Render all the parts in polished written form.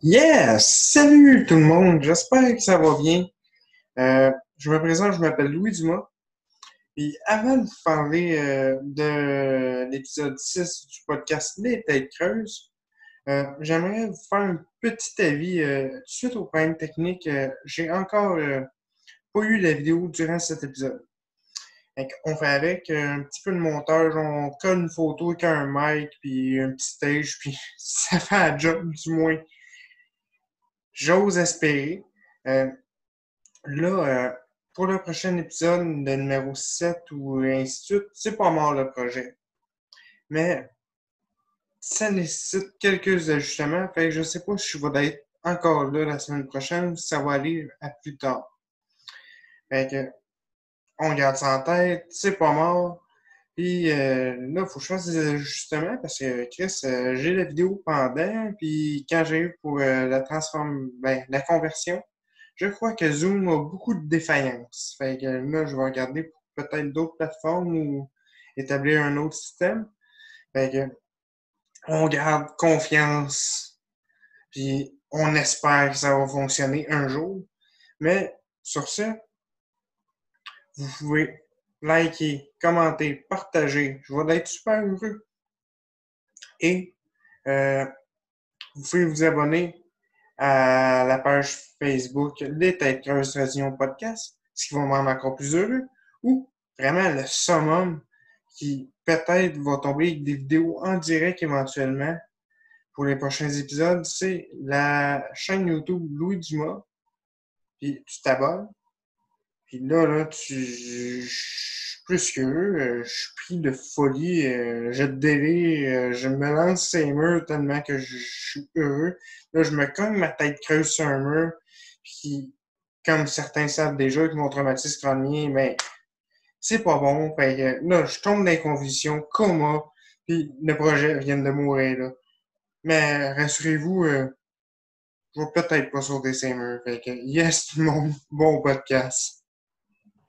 Yes! Salut tout le monde, j'espère que ça va bien. Je me présente, je m'appelle Louis Dumas. Puis avant de vous parler de l'épisode 6 du podcast Les Têtes Creuses, j'aimerais vous faire un petit avis suite au problème technique. J'ai encore pas eu la vidéo durant cet épisode. On fait avec un petit peu de montage, on colle une photo avec un mic, puis un petit stage, puis ça fait un job du moins. J'ose espérer. Euh, Là, pour le prochain épisode, le numéro 7 ou ainsi de suite, c'est pas mort le projet. Mais ça nécessite quelques ajustements. Fait que je sais pas si je vais être encore là la semaine prochaine ou si ça va aller à plus tard. Fait que on garde ça en tête, c'est pas mort. Puis là, il faut que je fasse des ajustements parce que Chris, j'ai la vidéo pendant, puis quand j'ai eu pour la conversion, je crois que Zoom a beaucoup de défaillances. Fait que là, je vais regarder pour peut-être d'autres plateformes ou établir un autre système. Fait que on garde confiance, puis on espère que ça va fonctionner un jour. Mais sur ce, vous pouvez liker, commenter, partager. Je vais être super heureux. Et euh, vous pouvez vous abonner à la page Facebook Les Têtes Creuses Tradition Podcast, ce qui va me rendre encore plus heureux, ou vraiment le summum qui peut-être va tomber avec des vidéos en direct éventuellement pour les prochains épisodes, c'est la chaîne YouTube Louis Dumas, puis tu t'abonnes, puis je suis plus qu'heureux, je suis pris de folie, je délire, je me lance ces murs tellement que je suis heureux. Là, je me cogne ma tête creuse sur un mur, puis comme certains savent déjà que mon traumatisme crânien, mais c'est pas bon. Fait que, là, je tombe dans les convulsions, coma, puis le projet vient de mourir, là. Mais rassurez-vous, je vais peut-être pas sauter ces murs. Fait que, yes, tout le monde, bon podcast.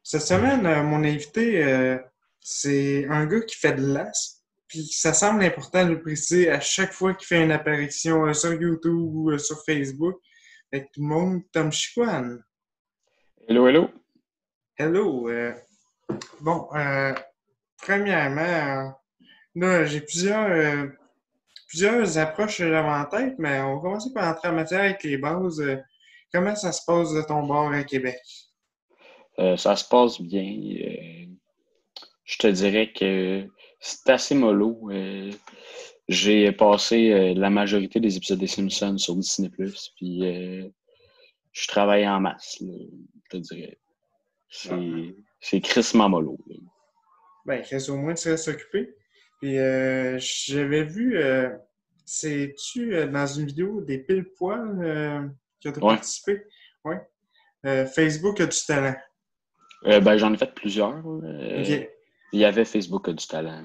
Cette semaine, mon invité, c'est un gars qui fait de l'as. Puis ça semble important de le préciser à chaque fois qu'il fait une apparition sur YouTube ou sur Facebook. Fait que tout le monde, Tom Chiquan. Hello, hello. Hello. Bon, premièrement, là, j'ai plusieurs approches en tête, mais on va commencer par entrer en matière avec les bases. Comment ça se passe de ton bord à Québec? Ça se passe bien. Je te dirais que c'est assez mollo. J'ai passé la majorité des épisodes des Simpsons sur Disney+, puis je travaille en masse, là, je te dirais. C'est crissement mollo, là. Ben, reste au moins, tu restes occupé. Puis, j'avais vu, c'est-tu dans une vidéo des pile poils que tu as Ouais. participé? Oui. Facebook a du talent. Ben, j'en ai fait plusieurs. OK. Il y avait Facebook a du talent.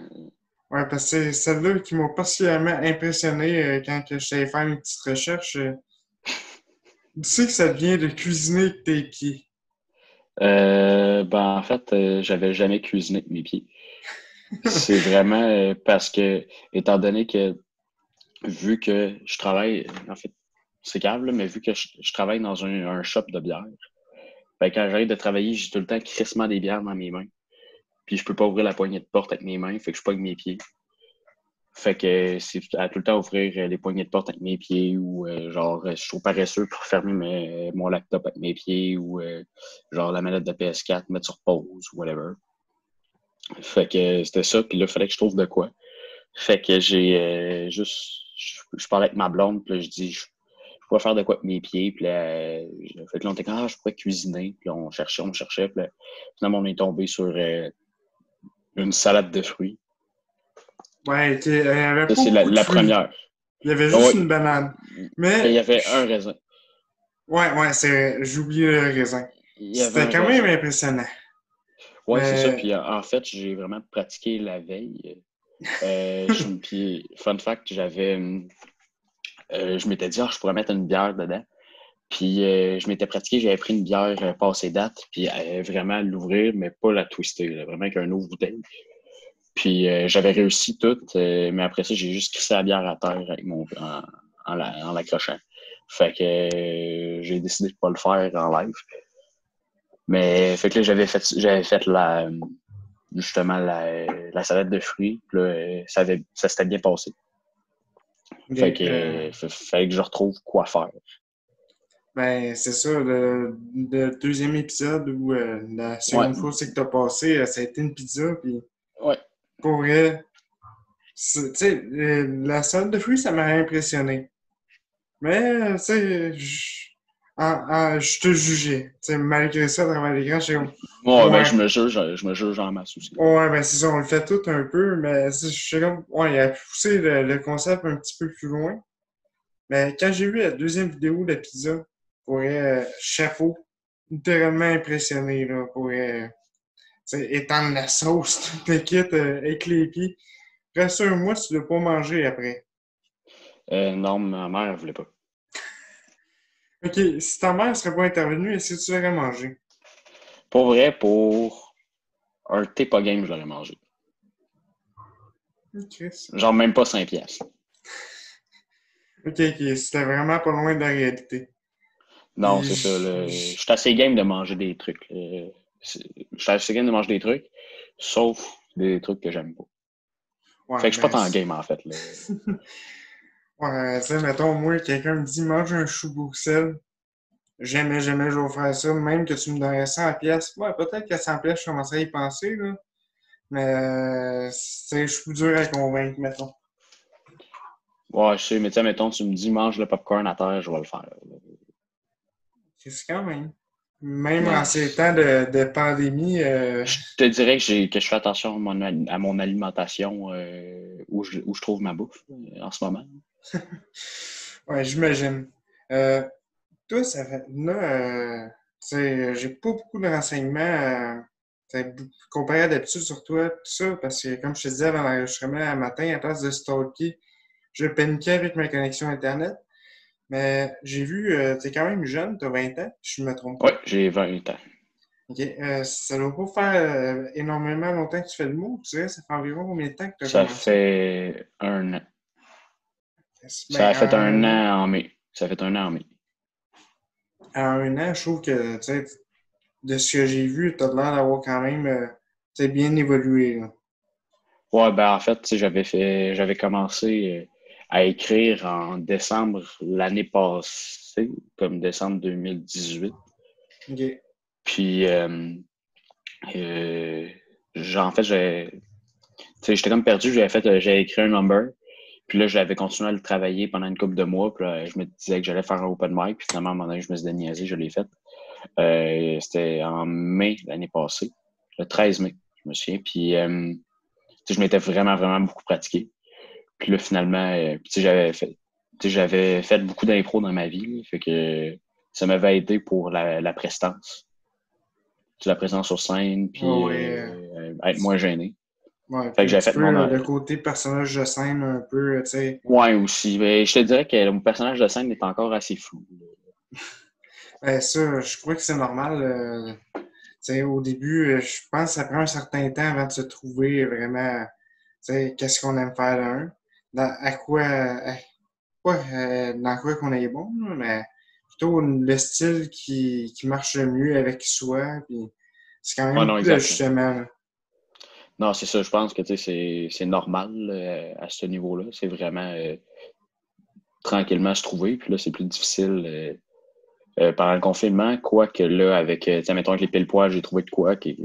Ouais, parce que c'est celle-là qui m'a particulièrement impressionné quand que je t'avais faire une petite recherche. Tu sais que ça vient de cuisiner avec tes pieds. Ben, en fait, j'avais jamais cuisiné avec mes pieds. C'est vraiment parce que, étant donné que vu que je travaille, en fait, c'est grave, là, mais vu que je travaille dans un shop de bière, ben, quand j'arrête de travailler, j'ai tout le temps crissement des bières dans mes mains. Puis je peux pas ouvrir la poignée de porte avec mes mains, fait que je pogne mes pieds. Fait que c'est à tout le temps ouvrir les poignées de porte avec mes pieds ou je suis trop paresseux pour fermer mon laptop avec mes pieds ou genre la manette de PS4, mettre sur pause ou whatever. Fait que c'était ça, puis là, il fallait que je trouve de quoi. Fait que j'ai je parlais avec ma blonde, puis là, je dis, je pourrais faire de quoi avec mes pieds, puis là, fait que là, on était comme, ah, je pourrais cuisiner, puis là, on cherchait, puis là, finalement, on est tombé sur une salade de fruits. Ouais, il n'y avait Ça, pas c'est beaucoup de la fruits. première. Il y avait Oh, juste une banane. il y Mais, avait un raisin. ouais, j'ai oublié le raisin. Il y avait C'était un quand même raisin. impressionnant. Ouais, c'est ça. Mais, Puis en fait, j'ai vraiment pratiqué la veille. Puis, fun fact, je m'étais dit, ah, je pourrais mettre une bière dedans. Puis je m'étais pratiqué, j'avais pris une bière passée date, puis vraiment l'ouvrir, mais pas la twister, là, vraiment avec un ouvre bouteille. Puis j'avais réussi tout, mais après ça, j'ai juste crissé la bière à terre avec en l'accrochant. Fait que j'ai décidé de pas le faire en live. Mais fait que là, j'avais fait justement la salade de fruits. Puis là, ça s'était bien passé. Fait que fallait que je retrouve quoi faire. Ben, c'est ça, le deuxième épisode où la Ouais. seconde fois c'est que t'as passé, ça a été une pizza, puis Ouais. pour vrai, tu sais, la salade de fruits, ça m'a impressionné. Mais, tu sais, je te jugeais. Tu sais, malgré ça, à travers l'écran, j'étais comme, Ouais, ben ouais, je me juge en masse aussi. ouais, ben c'est ça, on le fait tout un peu, mais j'étais comme, ouais, il a poussé le concept un petit peu plus loin. Mais quand j'ai vu la deuxième vidéo de la pizza, pour vrai, chapeau, littéralement impressionné, là, pour étendre la sauce, toute le kit avec les pieds. Rassure-moi, tu ne dois pas manger après. Non, ma mère, elle voulait pas. OK, si ta mère ne serait pas intervenue, est-ce que tu l'aurais mangé? Pour vrai, pour un thé pas game, je l'aurais mangé. OK, Genre même pas 5 piastres. OK, c'était vraiment pas loin de la réalité. Non, Puis, c'est ça. Je suis assez game de manger des trucs. Je suis assez game de manger des trucs, sauf des trucs que j'aime pas. Fait ouais, que je suis pas ben, tant game, en fait. Là. ouais, tu sais, mettons, moi, quelqu'un me dit, mange un chou Bruxelles. Jamais, jamais je vais faire ça. Même que tu me donnerais 100 pièces. Ouais, peut-être qu'à 100 pièces, je commencerais à y penser, là. Mais, je suis plus dur à convaincre, mettons. Ouais, je sais, mais tu sais, mettons, tu me dis mange le popcorn à terre, je vais le faire. C'est quand même. Même en Mais ces temps de pandémie, je te dirais que je fais attention à mon alimentation où je trouve ma bouffe en ce moment. ouais, j'imagine. Euh, Toi, ça fait. Là, tu sais, j'ai pas beaucoup de renseignements comparé à d'habitude sur toi, tout ça, parce que, comme je te disais avant l'enregistrement, un matin, à place de stalker, je paniquais avec ma connexion Internet. Mais j'ai vu, tu es quand même jeune, tu as 20 ans, si je ne me trompe Ouais, pas. j'ai 20 ans. OK. Ça doit pas faire énormément longtemps que tu fais le mot, tu sais, ça fait environ combien de temps que tu as Ça commencé? fait un an. Ça Ben, a fait un an en mai. Ça fait un an en mai. en un an, je trouve que, tu sais, de ce que j'ai vu, tu as l'air d'avoir quand même, tu sais, bien évolué, là. Ouais, ben en fait, tu sais, j'avais commencé à écrire en décembre l'année passée, comme décembre 2018. OK. Puis, en fait, tu sais, j'étais comme perdu. J'ai écrit un number. Puis là, j'avais continué à le travailler pendant une couple de mois. Puis là, je me disais que j'allais faire un open mic. Puis finalement, à un moment donné, je me suis déniaisé, je l'ai fait. C'était en mai l'année passée, le 13 mai, je me souviens. Puis, tu sais, je m'étais vraiment, vraiment beaucoup pratiqué. Puis là, finalement, tu sais, j'avais fait beaucoup d'impro dans ma vie. Là, fait que ça m'avait aidé pour la prestance. La présence sur scène, Ouais, puis ouais. être moins gêné. Ouais, Fait puis que un j'avais petit fait peu mon. le côté personnage de scène, un peu, tu sais. Ouais, aussi. Mais je te dirais que mon personnage de scène est encore assez flou. Ben, ça, je crois que c'est normal. Tu sais, au début, je pense que ça prend un certain temps avant de se trouver vraiment, tu sais, qu'est-ce qu'on aime faire d'un, dans quoi qu'on est bon, là, mais plutôt le style qui marche le mieux avec soi, puis c'est quand Ouais, même non, beaucoup exact. d'ajustements, là. Non, c'est ça. Je pense que c'est normal à ce niveau-là. C'est vraiment tranquillement se trouver. Puis là, c'est plus difficile pendant le confinement. Quoique là, avec, tu sais, mettons, avec les pile-poils, j'ai trouvé de quoi qui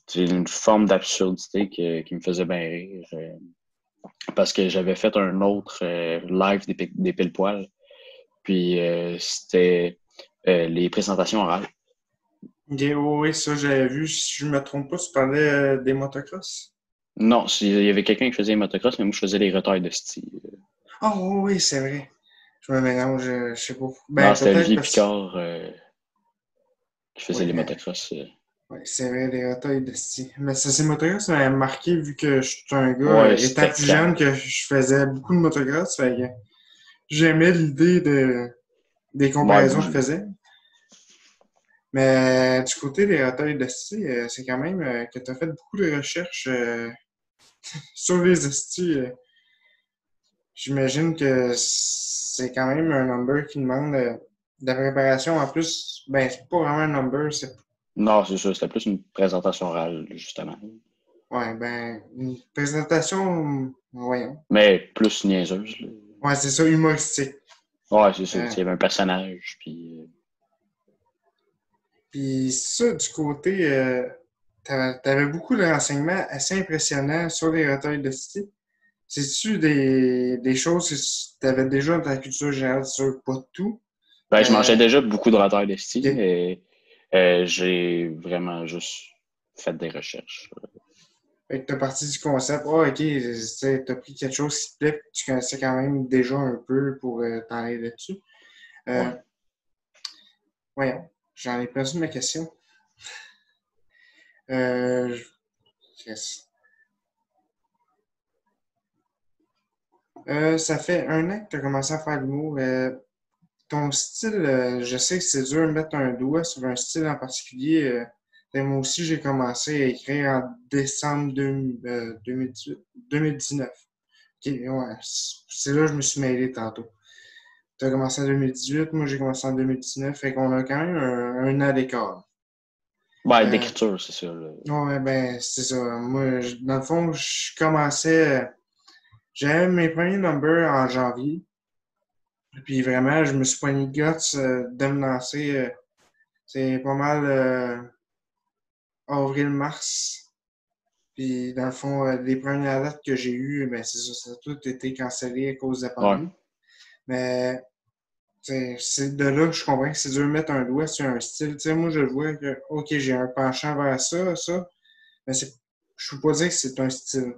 c'est une forme d'absurdité qui me faisait bien rire. Parce que j'avais fait un autre live des pile-poils. Puis c'était les présentations orales. Ok, ouais, ouais, ça, j'avais vu. Si je me trompe pas, tu parlais des motocross. Non, il y avait quelqu'un qui faisait les motocross, mais moi, je faisais les retails de style. Ah, oui, oui, c'est vrai. Je me mélange, je sais pas. Non, Ben, c'était peut-être Olivier parce Picard qui que. faisait les Ouais, motocross. ouais, c'est vrai, les retails de style. Mais ça, ces motocross, ça m'a marqué vu que je suis un gars, Ouais, étant c'était plus jeune, cave. que je faisais beaucoup de motocross. Fait que j'aimais l'idée des Ouais, comparaisons qu'il faisait. Mais du côté des retails de style, c'est quand même que tu as fait beaucoup de recherches sur les hosties. J'imagine que c'est quand même un number qui demande de la préparation. En plus, ben, c'est pas vraiment un number, c'est Non, c'est ça, c'était plus une présentation orale, justement. ouais, ben, une présentation, voyons. Mais plus niaiseuse, là. Ouais, c'est ça, humoristique. Ouais, c'est ça. Euh, Il y avait un personnage, puis... Puis ça, du côté, t'avais beaucoup de renseignements assez impressionnants sur les recueils de style. C'est-tu des choses que tu avais déjà dans ta culture générale, sur pas tout? Ben, je Euh, mangeais déjà beaucoup de ratatouille de style, ok. mais j'ai vraiment juste fait des recherches. Fait que t'as parti du concept, ok, t'as pris quelque chose qui te plaît, que tu connaissais quand même déjà un peu pour t'en aller là-dessus. Euh, Ouais. Voyons, j'en ai perdu ma question. Euh, yes. Ça fait un an que tu as commencé à faire de l'humour. Ton style, je sais que c'est dur de mettre un doigt sur un style en particulier. Moi aussi, j'ai commencé à écrire en décembre 2018, 2019. Ok, ouais, c'est là que je me suis mêlé tantôt. Tu as commencé en 2018, moi j'ai commencé en 2019, fait qu'on a quand même un an d'écart. Ben, Euh, d'écriture, c'est ça, là. ouais, ben, c'est ça. Moi, dans le fond, je commençais, j'avais mes premiers numbers en janvier. Puis vraiment, je me suis pogné de guts de me lancer. C'est pas mal avril-mars. Puis dans le fond, les premières dates que j'ai eues, ben c'est ça, ça a tout été cancellé à cause de la Ouais. pandémie. Mais c'est de là que je comprends que c'est dur de mettre un doigt sur un style. Tu sais, moi, je vois que, OK, j'ai un penchant vers ça, mais je peux pas dire que c'est un style.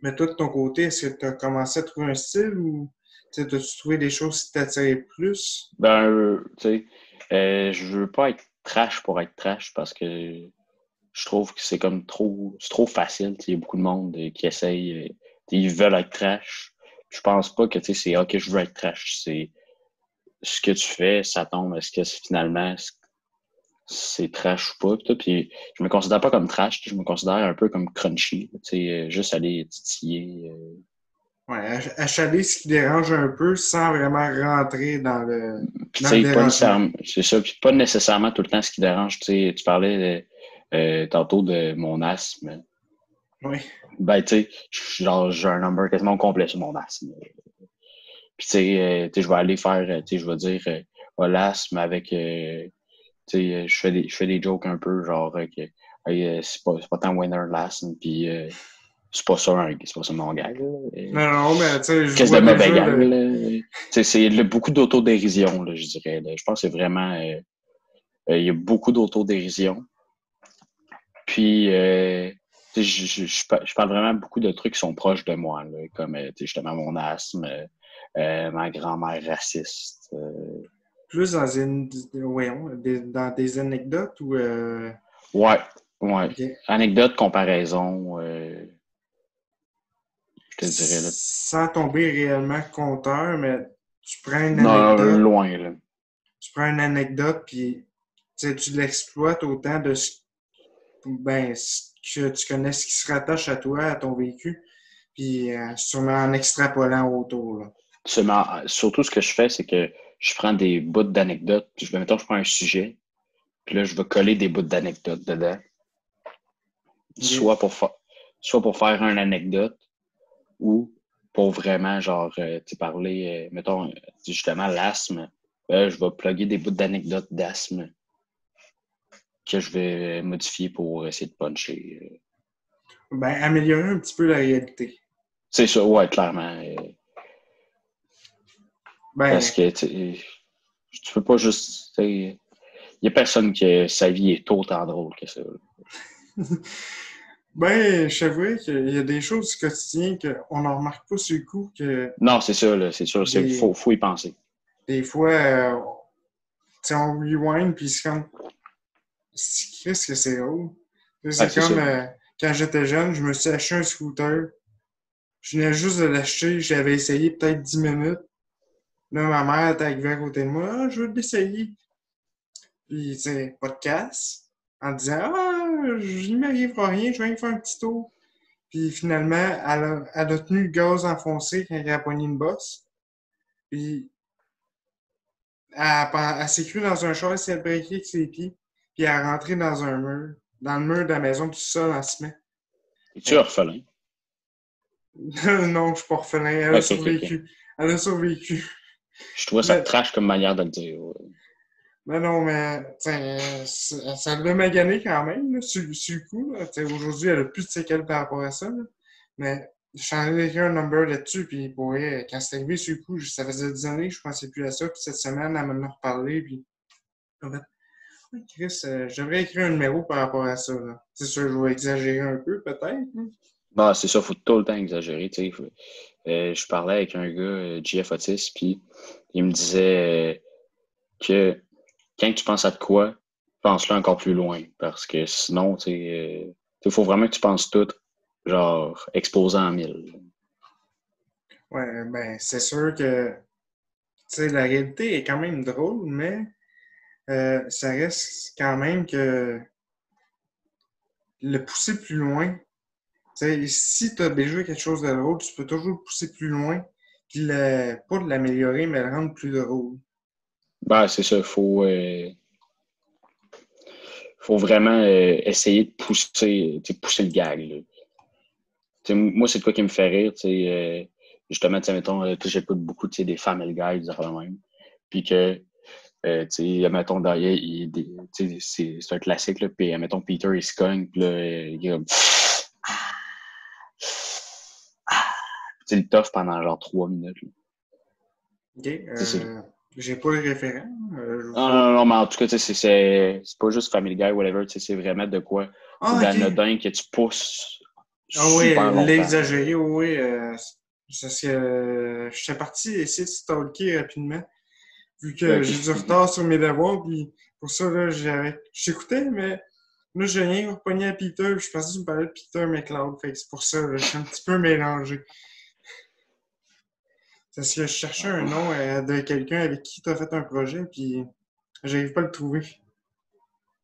Mais toi, de ton côté, est-ce que tu as commencé à trouver un style ou as-tu trouvé des choses qui t'attiraient plus? Ben, tu sais, je veux pas être trash pour être trash parce que je trouve que c'est comme c'est trop facile. Il y a beaucoup de monde qui essaye, ils veulent être trash. Je pense pas que, tu sais, c'est OK, je veux être trash. C'est ce que tu fais, ça tombe. Est-ce que finalement, c'est trash ou pas? Puis je me considère pas comme trash, je me considère un peu comme crunchy. Tu sais, juste aller titiller. Ouais, achaler ce qui dérange un peu sans vraiment rentrer Puis tu dans le sais, pas dérangement. nécessairement, c'est ça, puis pas nécessairement tout le temps ce qui dérange. Tu sais, tu parlais tantôt de mon asthme. Oui. Ben, tu sais, genre, j'ai un number quasiment complet sur mon asthme. Puis, tu sais, je vais aller faire, tu sais, je vais dire, l'asthme avec, tu sais, je fais des jokes un peu, genre, que hey, c'est pas tant winner l'asthme, puis c'est pas ça mon gag, là. Non, non, mais tu sais, je Qu'est-ce de vois mauvais déjà gag, le. là. Tu sais, beaucoup d'autodérision, là, je dirais, là. Je pense que c'est vraiment, il y a beaucoup d'autodérision. Puis, tu sais, je parle vraiment beaucoup de trucs qui sont proches de moi, là, comme tu sais, justement mon asthme, ma grand-mère raciste. Plus voyons, dans des anecdotes ou. Ouais, ouais. OK. Anecdote, comparaison, je te dirais là. Sans tomber réellement compteur, mais tu prends une Non, anecdote, loin, là. tu prends une anecdote, puis tu sais, tu l'exploites autant de ben, que tu connais ce qui se rattache à toi, à ton vécu, puis sûrement en extrapolant autour, là. Surtout, ce que je fais, c'est que je prends des bouts d'anecdotes. Mettons, je prends un sujet, puis là, je vais coller des bouts d'anecdotes dedans. OK. Soit pour, soit pour faire une anecdote, ou pour vraiment, genre, tu sais, parler, mettons, justement, l'asthme, je vais plugger des bouts d'anecdotes d'asthme que je vais modifier pour essayer de puncher. Ben, améliorer un petit peu la réalité. C'est ça, ouais, clairement. Parce Ben, que tu peux pas juste. Il y a personne que sa vie est autant drôle que ça. ben, je t'avoue qu'il y a des choses du quotidien qu'on n'en remarque pas sur le coup, que Non, c'est ça, là, c'est sûr. des, Faut y penser. des fois, tu sais, on rewind, puis c'est comme, qu'est-ce que c'est drôle? Tu sais, Ouais, c'est c'est ça. comme quand j'étais jeune, je me suis acheté un scooter. Je venais juste de l'acheter, j'avais essayé peut-être 10 minutes. Là, ma mère était arrivée à côté de moi, ah, je veux l'essayer. Puis, tu sais, pas de casse. En disant, ah, il m'arrivera rien, je viens de faire un petit tour. Puis finalement, elle a tenu le gaz enfoncé quand elle a pogné une bosse. Puis elle s'est crue dans un char, elle s'est breaké avec ses pieds. Puis elle est rentrée dans un mur, dans le mur de la maison, tout seul en ciment. Es-tu orphelin? Non, je suis pas orphelin. Elle a Ok, ok, ok. survécu. Elle a survécu. Je trouvais ça Mais, trash comme manière de le dire. Ouais. mais non, mais ça l'a magané quand même, là, sur le coup. Là. Aujourd'hui, elle a plus de séquelles par rapport à ça. Là. Mais je suis en train d'écrire un number là-dessus, puis pour vrai, quand c'est arrivé sur le coup, ça faisait des années que je pensais plus à ça. Puis cette semaine, elle m'en a reparlé, puis en fait, ouais, Chris, je devrais écrire un numéro par rapport à ça. Là. C'est sûr, je vais exagérer un peu, peut-être. Hein. Bah, c'est ça, faut tout le temps exagérer. Tu sais. Je parlais avec un gars, JF Otis, puis il me disait que quand tu penses à de quoi, pense-le encore plus loin. Parce que sinon, il faut vraiment que tu penses tout, genre, exposé en mille. Ouais, ben, c'est sûr que, la réalité est quand même drôle, mais ça reste quand même que le pousser plus loin. Si tu as déjà quelque chose de drôle, tu peux toujours le pousser plus loin, puis pas de l'améliorer, mais le rendre plus drôle. Bah, c'est ça, faut vraiment essayer de pousser le gag. Là. Moi, c'est de quoi qui me fait rire. Justement, mettons, j'écoute beaucoup des Family Guy, des affaires de même. Puis que, mettons, derrière, c'est un classique. Là, puis, mettons, Peter, il se cogne. Puis là, il est comme. Tu le toffe pendant genre 3 minutes. Là. OK? C'est J'ai pas le référent. Non, non, non, mais en tout cas, c'est pas juste Family Guy, whatever, c'est vraiment de quoi Ah, OK. d'anodin que tu pousses Ah oui, super longtemps. l'exagéré, oui, oui. C'est parce que je suis parti essayer de stalker rapidement, vu que Ok. j'ai du retard sur mes devoirs, puis pour ça, là, j'écoutais, mais là, j'ai rien repogné à Peter, puis je pensais que tu me parlais de Peter McLeod, fait que c'est pour ça, là, je suis un petit peu mélangé. C'est parce que je cherchais un nom de quelqu'un avec qui tu as fait un projet, puis j'arrive pas à le trouver.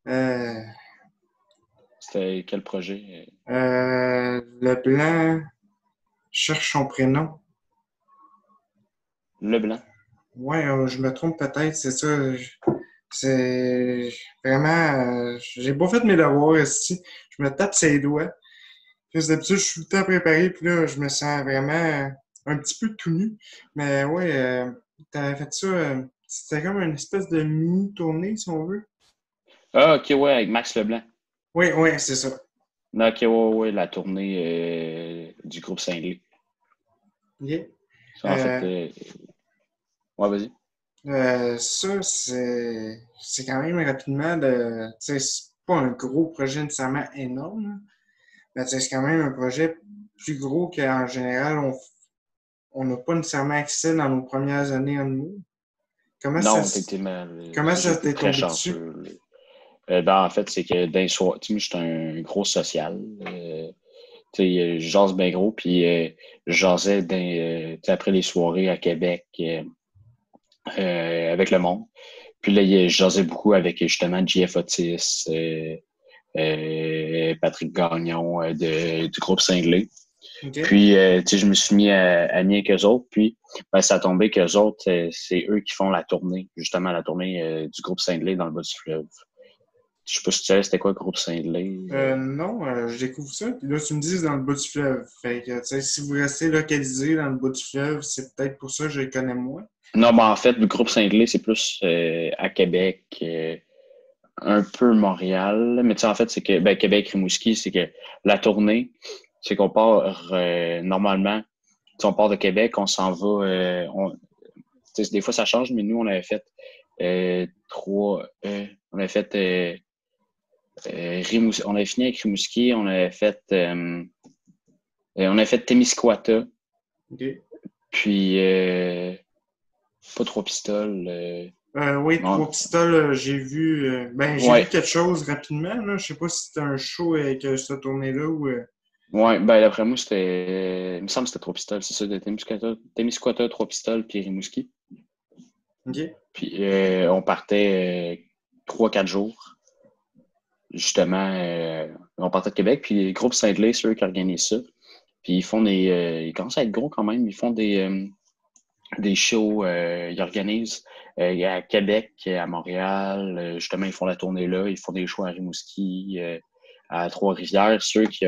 Euh, C'était quel projet? Leblanc, je cherche son prénom. Leblanc. Ouais, je me trompe peut-être, c'est ça. C'est vraiment. J'ai pas fait mes devoirs ici. Je me tape ses doigts. Puis d'habitude, je suis tout le temps préparé, puis là, je me sens vraiment un petit peu tout nu. Mais ouais, t'avais fait ça. C'était comme une espèce de mini-tournée, si on veut. Ah, ok, ouais, avec Max Leblanc. Oui, oui, c'est ça. Non, ok, ouais, ouais, la tournée du groupe Saint-Lé. OK. Ça, en fait, Euh, ouais, vas-y. Ça, c'est quand même rapidement de. Tu sais, c'est pas un gros projet nécessairement énorme, là. Mais tu sais, c'est quand même un projet plus gros qu'en général, on n'a pas nécessairement accès dans nos premières années en nous. Comment ça, Non, effectivement, comment j'ai ça été t'est très tombé dessus? chanceux. Là. Ben, en fait, c'est que d'un soir, tu sais, moi, j'étais un gros social. Tu sais, je jase bien gros, puis je jasais tu sais, après les soirées à Québec avec le monde. Puis là, je jasais beaucoup avec justement JF Otis, Patrick Gagnon du groupe Cinglé. OK? Puis, tu sais, je me suis mis à nier avec eux autres. Puis, ben, ça a tombé qu'eux autres, c'est eux qui font la tournée, justement la tournée du groupe Cinglé dans le bas du fleuve. Je sais pas si tu savais c'était quoi le groupe Cinglé. Non, je découvre ça. Puis là, tu me dis dans le bas du fleuve. Fait que, tu sais, si vous restez localisé dans le bas du fleuve, c'est peut-être pour ça que je les connais moins. Non, ben, en fait, le groupe Cinglé, c'est plus à Québec, un peu Montréal. Mais tu sais, en fait, c'est que ben, Québec-Rimouski, c'est que la tournée, c'est qu'on part normalement, tu sais, on part de Québec, on s'en va. Tu sais, des fois, ça change, mais nous, on avait fait on avait fait Rimouski, on avait fini avec Rimouski, on avait fait Témiscouata, OK? puis pas Trois Pistoles. Oui, Non, Trois Pistoles, j'ai vu ouais, quelque chose rapidement, là. Je sais pas si c'était un show avec cette tournée-là ou. ouais, ben d'après moi, il me semble que c'était Trois Pistoles, c'est ça, de Témiscouata, Trois Pistoles, puis Rimouski. OK? Puis on partait 3-4 jours. Justement, on partait de Québec, puis le groupe Saint-Lé, c'est eux qui organisent ça. Puis ils font ils commencent à être gros quand même. Ils font des shows. Ils organisent à Québec, à Montréal. Justement, ils font la tournée là. Ils font des shows à Rimouski, à Trois-Rivières. Ceux qui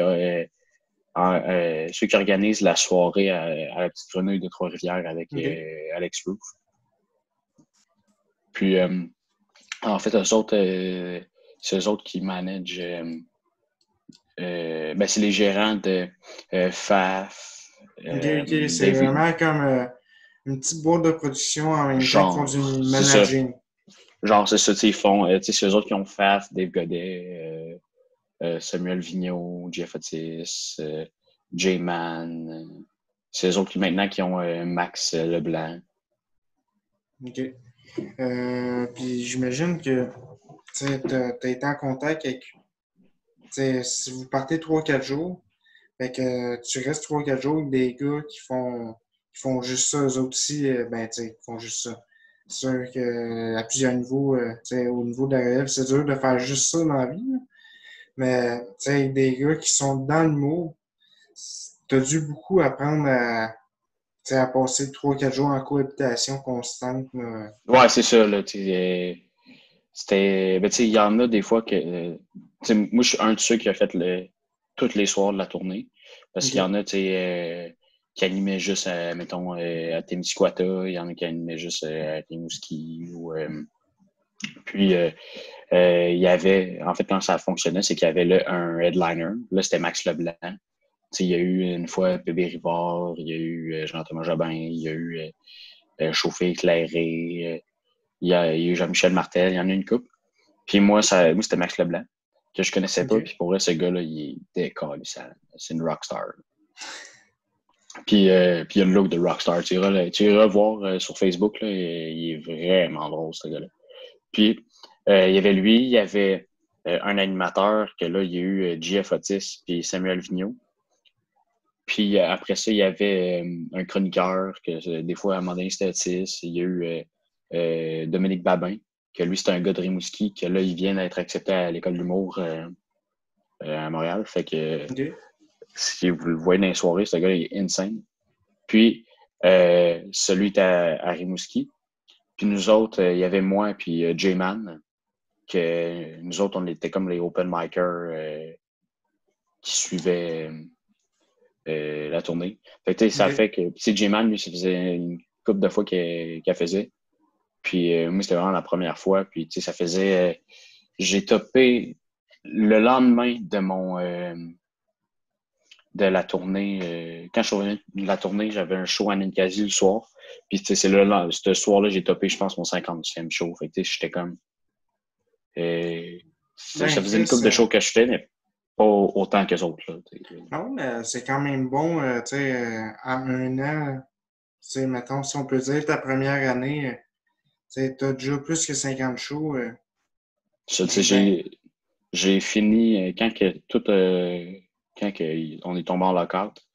organisent la soirée à la Petite Grenouille de Trois-Rivières avec Alex Roof. Puis, en fait, c'est eux autres qui managent. C'est les gérants de FAF. OK, c'est vraiment comme une petite boîte de production en même temps qu'ils font du managing. Genre, c'est ça, ils font. C'est eux autres qui ont FAF, Dave Godet, Samuel Vigneault, Jeff Otis, J-Man. C'est eux autres qui ont Max Leblanc. OK. Puis j'imagine que tu as été en contact avec. Si vous partez 3-4 jours, fait que tu restes 3-4 jours avec des gars qui font juste ça, eux autres aussi, ils font juste ça. C'est sûr qu'à plusieurs niveaux, au niveau de la relève, c'est dur de faire juste ça dans la vie. Là. Mais avec des gars qui sont dans l'humour, tu as dû beaucoup apprendre à passer 3-4 jours en cohabitation constante. Là. Ouais, c'est ça, là. Il y en a des fois que. Moi, je suis un de ceux qui a fait tous les soirs de la tournée. Parce qu'il y en a, qui animaient juste, mettons, à Témiscouata. Il y en a qui animaient juste à Rimouski. Puis, il y avait, en fait, quand ça fonctionnait, c'est qu'il y avait un headliner. Là, c'était Max Leblanc. Il y a eu une fois Bébé Rivard, il y a eu Jean-Thomas Jobin, il y a eu Chauffé Éclairé, il y a eu Jean-Michel Martel, il y en a une couple. Puis moi, c'était Max Leblanc, que je connaissais pas. Puis pour vrai, ce gars-là, il est décalissant. C'est une rockstar. Puis il a le look de rockstar. Tu iras voir sur Facebook, là, il est vraiment drôle, ce gars-là. Puis il y avait lui, il y avait un animateur, que là, il y a eu Jeff Otis puis Samuel Vigneault. Puis après ça, il y avait un chroniqueur, que des fois, à un moment donné, c'était Otis. Il y a eu Dominique Babin, que lui, c'est un gars de Rimouski, que là, il vient d'être accepté à l'école d'humour à Montréal. Fait que si vous le voyez dans les soirées, ce gars-là, il est insane. Puis, celui était à Rimouski. Puis nous autres, il y avait moi puis J-Man, que nous autres, on était comme les open micers qui suivaient la tournée. Fait que, ça fait que J-Man, lui, ça faisait une couple de fois qu'elle faisait. Puis moi, c'était vraiment la première fois. Puis ça faisait. J'ai topé le lendemain de la tournée. Quand je suis revenu de la tournée, j'avais un show à Ninkasi le soir. Puis c'est ce soir-là, j'ai topé, je pense, mon 50e show. Fait que j'étais comme. Ça faisait une couple de shows que je fais, mais pas autant que les autres. Là, non, mais c'est quand même bon, en un an, mettons, si on peut dire ta première année, tu as déjà plus que 50 shows. J'ai fini quand on est tombé en lockout,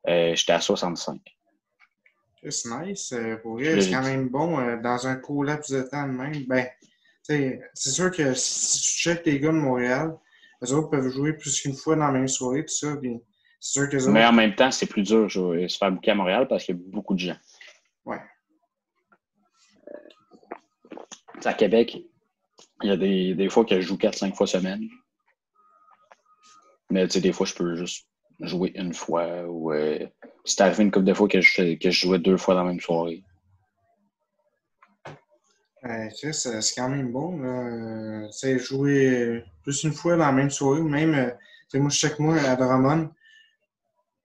j'étais à 65. C'est nice. Pour vrai, c'est quand même bon dans un court laps de temps de même. Ben, c'est sûr que si tu checkes les gars de Montréal, les autres peuvent jouer plus qu'une fois dans la même soirée, tout ça. Puis c'est sûr que Mais en même temps, c'est plus dur de se faire booker à Montréal parce qu'il y a beaucoup de gens. Ouais. À Québec, il y a des fois que je joue 4-5 fois semaine. Mais des fois, je peux juste jouer une fois. Ou c'est arrivé une couple de fois que je jouais 2 fois dans la même soirée. C'est quand même bon. Jouer plus une fois dans la même soirée, ou même, moi, chaque mois à Drummond,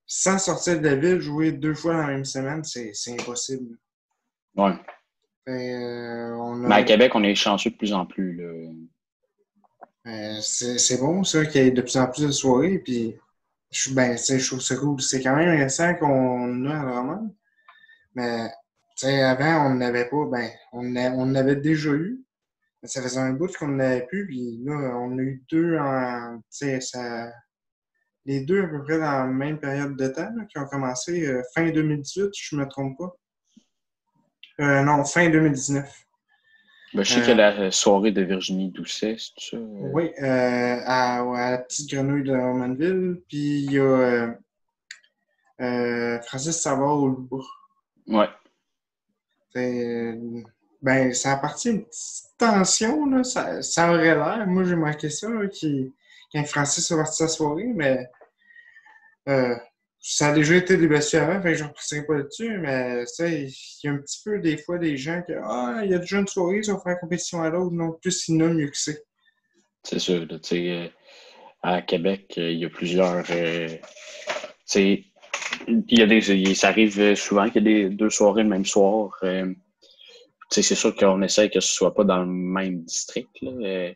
sans sortir de la ville, jouer 2 fois dans la même semaine, c'est impossible. Ouais. Mais à Québec, on est chanceux de plus en plus. C'est bon, ça, qu'il y ait de plus en plus de soirées. Puis, je trouve ça cool. C'est quand même récent qu'on a à Drummond. Mais, avant, on n'avait pas. On en avait déjà eu. Mais ça faisait un bout qu'on n'avait plus. Puis là, on a eu deux les deux à peu près dans la même période de temps, là, qui ont commencé fin 2018, je ne me trompe pas. Non, fin 2019. Je sais qu'il y a la soirée de Virginie Doucet, c'est ça? Oui, à la Petite Grenouille de Drummondville. Puis il y a Francis Savard au Loup. Ouais. Ben, ça a parti une petite tension, là. Ça aurait l'air. Moi, j'ai manqué ça, là, quand Francis est parti sa soirée, mais euh, ça a déjà été débattu avant, fait que je ne repousserai pas là-dessus, mais ça, il y a un petit peu des fois des gens qui il y a déjà une soirée, ça va faire compétition à l'autre, non plus il nomme mieux que c'est. C'est sûr, là, tu sais, à Québec, il y a plusieurs. Tu sais, ça arrive souvent qu'il y a deux soirées le même soir. Tu sais, c'est sûr qu'on essaie que ce soit pas dans le même district. Là. Tu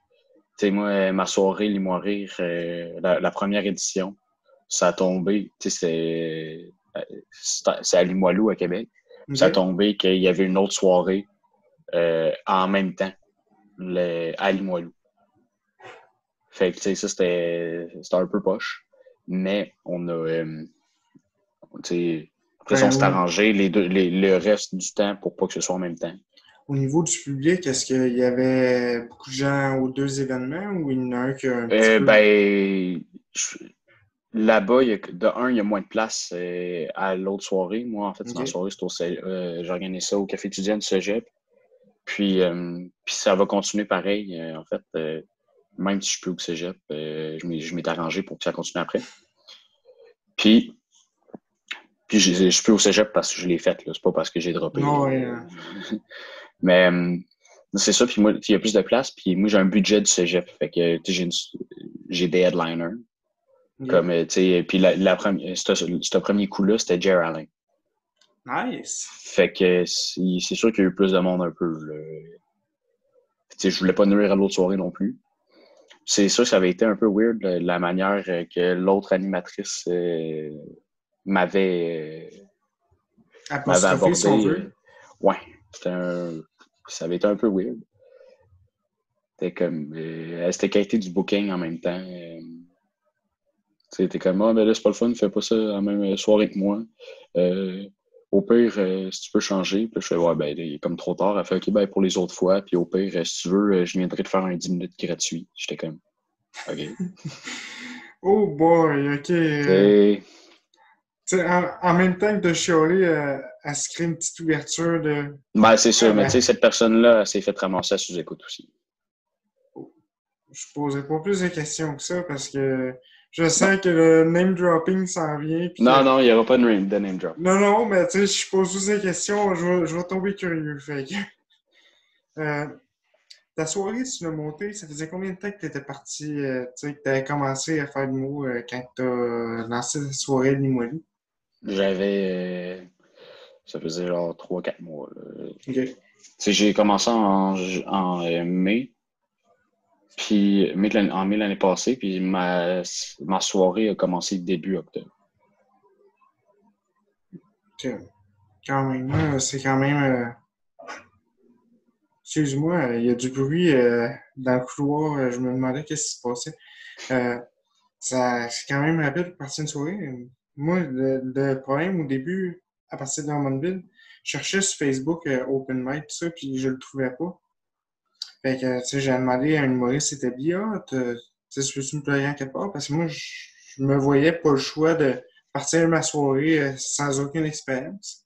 sais, moi, ma soirée, Lis-moi rire, la première édition, ça a tombé. Tu sais, c'est à Limoilou, à Québec. Ça a OK? tombé qu'il y avait une autre soirée en même temps à Limoilou. Fait que, tu sais, ça, c'était un peu poche. Mais on a, tu sais, après ça, on Ben, s'est arrangé le reste du temps pour pas que ce soit en même temps. au niveau du public, est-ce qu'il y avait beaucoup de gens aux deux événements ou il y en a un qui a un petit peu. Ben, là-bas, il y a moins de place à l'autre soirée. Moi, en fait, ma OK? soirée, j'organise ça au Café étudiant du Cégep. Puis ça va continuer pareil. En fait, même si je peux au Cégep, je m'étais arrangé pour que ça continue après. Puis, je peux au Cégep parce que je l'ai fait, là. C'est pas parce que j'ai droppé. Non, ouais, Mais c'est ça, puis moi, il y a plus de place, puis moi, j'ai un budget du Cégep. Fait que, tu sais, j'ai des headliners. OK. Comme, tu sais, puis ce premier coup-là, c'était Jer Allen. Nice. Fait que c'est sûr qu'il y a eu plus de monde un peu. Là. Tu sais, je voulais pas nuire à l'autre soirée non plus. C'est sûr que ça avait été un peu weird, la manière que l'autre animatrice m'avait Apostropher si on abordé. veut. Ouais, ça avait été un peu weird. C'était comme, elle s'était quitté du booking en même temps. T'es comme, ben là, c'est pas le fun, fais pas ça la même soirée que moi. Au pire, si tu peux changer. Puis là, je fais, ouais, ben, il est comme trop tard. Elle fait, OK, ben, pour les autres fois. Puis au pire, si tu veux, je viendrai te faire un 10 minutes gratuit. J'étais comme, OK. Oh boy, OK. T'sais, En même temps que de chialer, elle se crée une petite ouverture de. ben, c'est Ouais, sûr, mais tu ben, sais, cette personne-là, elle s'est fait ramasser à sous-écoute aussi. je poserai pas plus de questions que ça parce que je Non. sens que le name dropping s'en vient. Puis Non, que. non, il n'y aura pas de name drop. Non, non, mais tu sais, je pose juste des questions, je vais tomber curieux. Fait que, euh, ta soirée, tu l'as montée, ça faisait combien de temps que tu étais parti, tu sais, que tu avais commencé à faire de mots quand tu as lancé ta soirée de Limoilou? Ça faisait genre 3-4 mois. Là. OK. Tu sais, j'ai commencé en mai, puis en mai l'année passée, puis ma soirée a commencé début octobre. OK. Quand même, c'est quand même. Excuse-moi, il y a du bruit dans le couloir. Je me demandais qu'est-ce qui se passait. Euh, c'est quand même rapide pour partir une soirée. Moi, le problème au début, à partir de Drummondville, je cherchais sur Facebook Open Mic, tout ça, puis je le trouvais pas. Fait que, tu sais, j'ai demandé à un humoriste établi, tu sais, peux-tu me plugger en quelque part? Parce que moi, je me voyais pas le choix de partir ma soirée sans aucune expérience.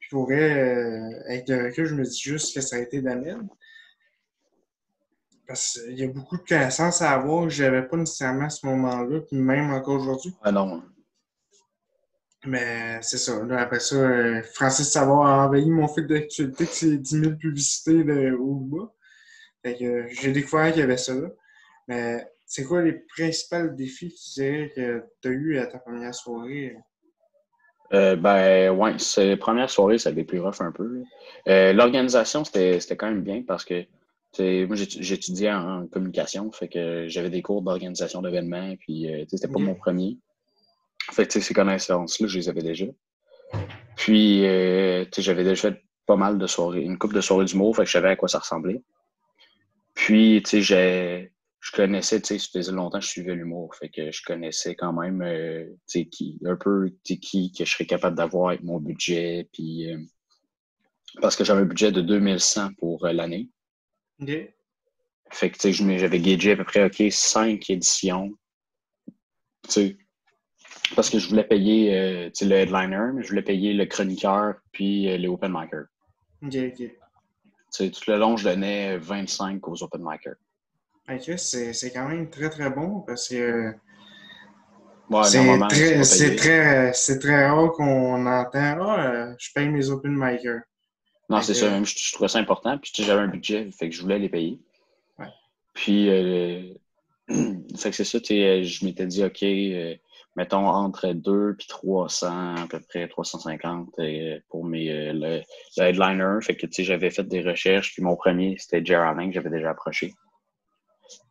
Puis pour vrai, avec le recul, je me dis juste que ça a été d'amène. Parce qu'il y a beaucoup de connaissances à avoir que j'avais pas nécessairement à ce moment-là, puis même encore aujourd'hui. Ah non. Mais c'est ça. Là, après ça, Francis Savard a envahi mon fil d'actualité que c'est 10 000 publicités au bas. Fait que j'ai découvert qu'il y avait ça là. Mais c'est quoi les principaux défis que tu dirais que tu as eu à ta première soirée? Ben ouais, la première soirée, ça a été plus rough un peu. L'organisation, c'était quand même bien parce que moi j'étudiais en communication, fait que j'avais des cours d'organisation d'événements, puis c'était pas mon OK. premier. Fait que ces connaissances-là, je les avais déjà. Puis j'avais déjà fait pas mal de soirées, une couple de soirées d'humour, fait que je savais à quoi ça ressemblait. Puis je connaissais, ça faisait longtemps que je suivais l'humour, fait que je connaissais quand même, un peu, qui que je serais capable d'avoir avec mon budget, puis parce que j'avais un budget de 2100 pour l'année. OK. Fait que, j'avais gagé à peu près, OK, 5 éditions, tu sais. Parce que je voulais payer le headliner, mais je voulais payer le chroniqueur puis les open micers. OK. Tout le long, je donnais 25 aux open micers. OK, c'est quand même très, très bon parce que Ouais, normalement, c'est pas payé. c'est très rare qu'on entend je paye mes open micers. Non, Fait c'est ça. que, Même, je trouvais ça important. Puis, j'avais un budget, fait que je voulais les payer. ouais. Puis, fait que c'est ça, je m'étais dit, OK, mettons entre 2 puis 300, à peu près 350 pour le headliner. Fait que, j'avais fait des recherches. Puis, mon premier, c'était Jerry Allen que j'avais déjà approché.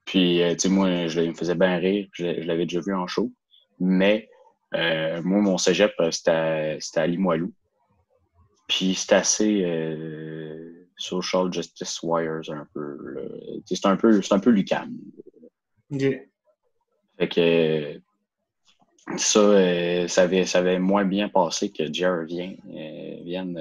Puis, moi, il me faisait bien rire. Je l'avais déjà vu en show. Mais, moi, mon cégep, c'était à Limoilou. Puis c'est assez social justice wires un peu. C'est un peu l'UQAM. OK. Fait que ça avait moins bien passé que Jer vienne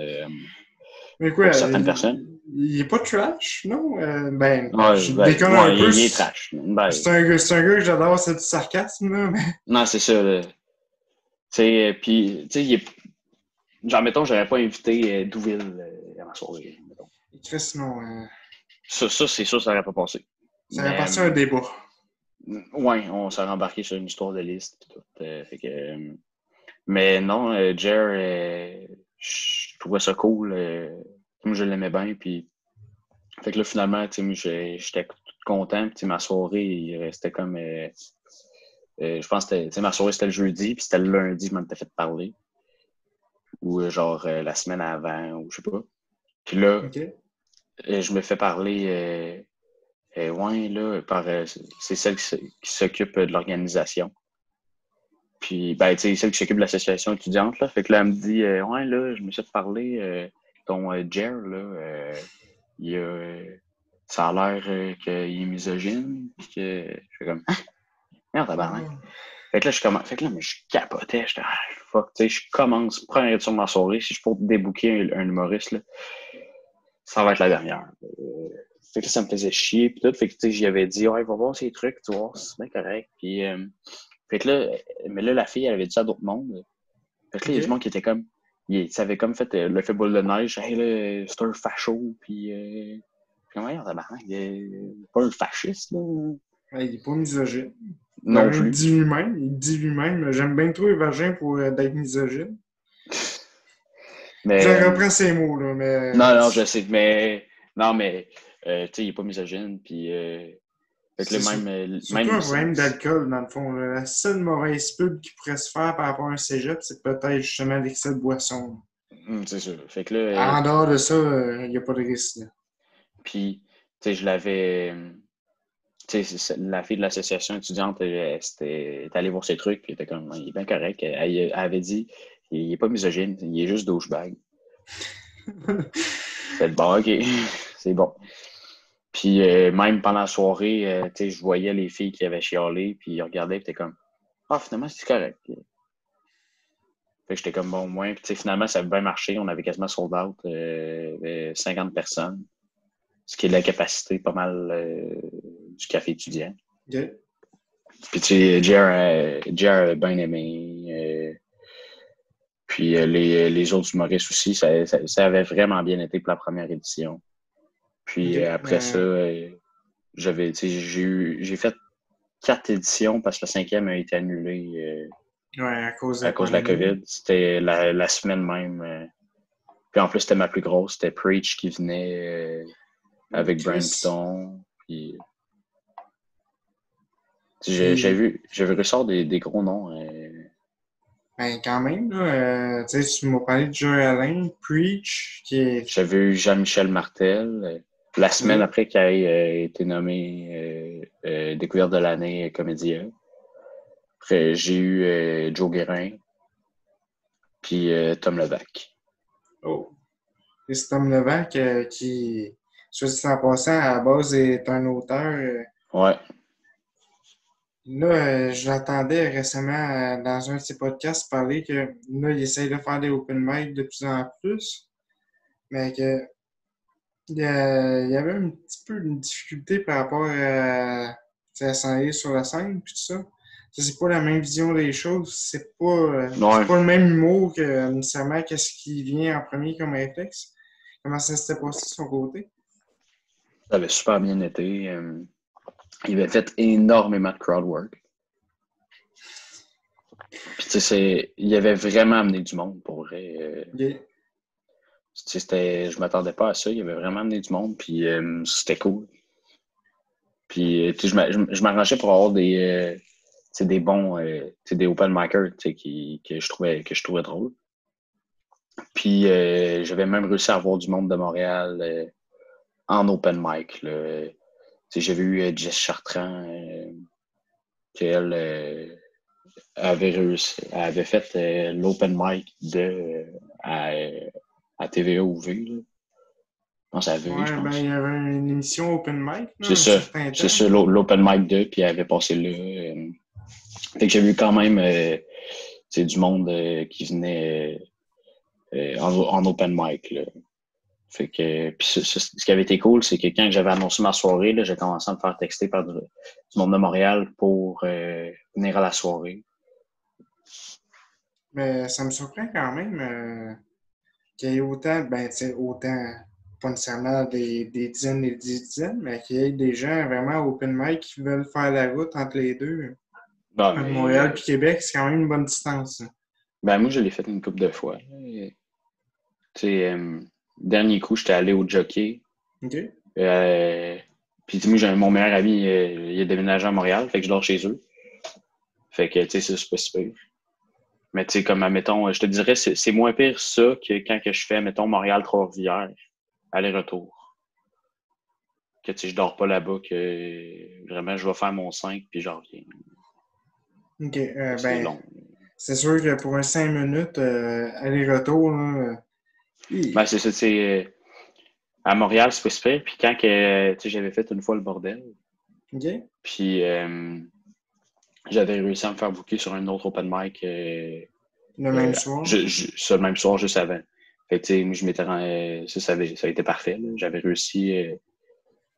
Mais quoi, pour certaines personnes. il est pas trash, non? Ben, Ouais, je déconne un peu. il est trash. Ben, C'est un gars que j'adore, c'est du sarcasme, là, mais... non, c'est ça. Puis, il est... Genre, mettons, j'aurais pas invité Douville à ma soirée. Mettons. Chris, non. Ça, c'est sûr, ça n'aurait pas passé. Ça aurait parti un débat. Ouais, on s'est embarqué sur une histoire de liste. Tout, fait que, mais non, Jer, je trouvais ça cool. Moi, je l'aimais bien. Puis, fait que là, finalement, moi, j'étais tout content. Puis, ma soirée, il restait comme. Je pense que ma soirée, c'était le jeudi. Puis, c'était le lundi, je m'en étais fait parler. Ou genre la semaine avant, ou je sais pas. Puis là, OK. je me fais parler. Ouais, là, c'est celle qui s'occupe de l'organisation. Puis, ben, tu sais, celle qui s'occupe de l'association étudiante, là. Fait que là, elle me dit, ouais, là, je me suis fait parler, ton Jer, là, il a, ça a l'air qu'il est misogyne. Puis que, je fais comme, ah, merde, tabarnak. Ah. Fait que là, mais je capotais. J'étais, ah, fuck, tu sais, je commence, première édition de ma soirée, si je peux débooker un humoriste, là, ça va être la dernière. Fait que là, ça me faisait chier, puis tout. Fait que, tu sais, j'y avais dit, ouais, va voir ces trucs, tu vois, c'est bien correct. Puis, fait que là, mais là, la fille, elle avait dit ça à d'autres mondes. Fait que là, il y a du OK. monde qui était comme, ça avait comme fait l'effet boule de neige. Hey, là, c'est un facho, puis, comment dire, il est pas un fasciste, là. Ouais, il est pas misogyne. Non plus. Il dit lui-même, j'aime bien trop les vagins pour d'être misogyne. Je Mais, reprends ces mots, là, mais... non, je sais, mais, non, mais, tu sais, il est pas misogyne, puis, fait que C'est là, surtout même un ça. problème d'alcool, dans le fond, là. La seule mauvaise pub qui pourrait se faire par rapport à un cégep, c'est peut-être justement l'excès de boisson. C'est sûr. Fait que là, En dehors de ça, il n'y a pas de risque, là. puis, tu sais, je l'avais. Tu sais, la fille de l'association étudiante, elle était allée voir ses trucs, puis elle était comme, il est bien correct. Elle avait dit, il est pas misogyne, il est juste douchebag. C'est bon, ok, c'est bon. Puis même pendant la soirée, tu sais, je voyais les filles qui avaient chialé, puis ils regardaient, puis t'es comme, ah, finalement, c'est correct. Fait que j'étais comme, bon, moins. Puis, tu sais, finalement, ça a bien marché. On avait quasiment sold out 50 personnes, ce qui est de la capacité pas mal du café étudiant. OK. Puis, tu sais, Jer a bien aimé. Puis, les autres humoristes aussi, ça avait vraiment bien été pour la première édition. OK. Puis, après ça, j'ai fait 4 éditions parce que la cinquième a été annulée Ouais, à cause de à la cause de la pandémie. COVID. C'était la semaine même. Puis en plus, c'était ma plus grosse. C'était Preach qui venait avec Brian Chris. Piton. Puis Puis, j'avais ressort des gros noms. ben, quand même, là, tu sais, tu m'as parlé de Joe Allen, Preach, qui est... J'avais eu Jean-Michel Martel. La semaine OK. après qu'il ait été nommé découverte de l'année comédien. Après, j'ai eu Joe Guérin. Puis Tom Levac. Oh. Et c'est Tom Levac qui, soit dit en passant, à la base est un auteur. Ouais. Là, je l'entendais récemment dans un de ses podcasts parler que là, il essaye de faire des open mic de plus en plus, mais que il y avait un petit peu une difficulté par rapport à, tu sais, à s'en aller sur la scène puis tout ça. c'est pas la même vision des choses, c'est Ouais, pas le même humour que nécessairement qu'est-ce qui vient en premier comme réflexe. Comment ça s'était passé de son côté? ça avait super bien été. Il avait fait énormément de crowd work. Puis, tu sais, il avait vraiment amené du monde pour vrai. Ok. Je m'attendais pas à ça. Il avait vraiment amené du monde, puis c'était cool. Puis, tu sais, je m'arrangeais pour avoir tu sais, des bons, tu sais, des open micers, tu sais, que je trouvais drôle. Puis, j'avais même réussi à avoir du monde de Montréal en open mic, là. Tu sais, j'avais eu Jess Chartrand, qu'elle avait réussi, elle avait fait l'open mic à TVA ou V, là. Non, c'est à V, je Ouais, ben, il pense. y avait une émission Open Mic, là, C'est un ça. certain C'est temps. ça, l'open mic 2, puis elle avait passé là. Fait que j'ai vu quand même du monde qui venait en open mic, là. Fait que, puis ce qui avait été cool, c'est que quand j'avais annoncé ma soirée, là, j'ai commencé à me faire texter par du monde de Montréal pour venir à la soirée. Mais ça me surprend quand même qu'il y ait autant, ben, tu sais, autant, pas nécessairement des dizaines et des dizaines, mais qu'il y ait des gens vraiment Open Mic qui veulent faire la route entre les deux. Non, Entre mais Montréal et Québec, c'est quand même une bonne distance, hein. ben moi, je l'ai fait une couple de fois. Tu sais, dernier coup, j'étais allé au jockey. OK? Euh, Puis moi, mon meilleur ami, il a déménagé à Montréal, fait que je dors chez eux. Fait que, tu sais, c'est pas si pire. Mais tu sais, comme, admettons, je te dirais, c'est moins pire ça que quand que je fais, mettons, Montréal-Trois-Rivières, aller-retour. Que, tu sais, je dors pas là-bas, que vraiment, je vais faire mon 5 puis je reviens. OK. C'est Ben, long. c'est sûr que pour un 5 minutes, aller-retour, là, Ben, hi. c'est ça, tu sais, à Montréal, c'est pas si pire. Puis quand que, tu sais, j'avais fait une fois le bordel, OK? puis j'avais réussi à me faire booker sur un autre open mic Le même soir. ça, le même soir, juste avant. Fait que, tu sais, moi, je m'étais ça a été parfait, là. J'avais réussi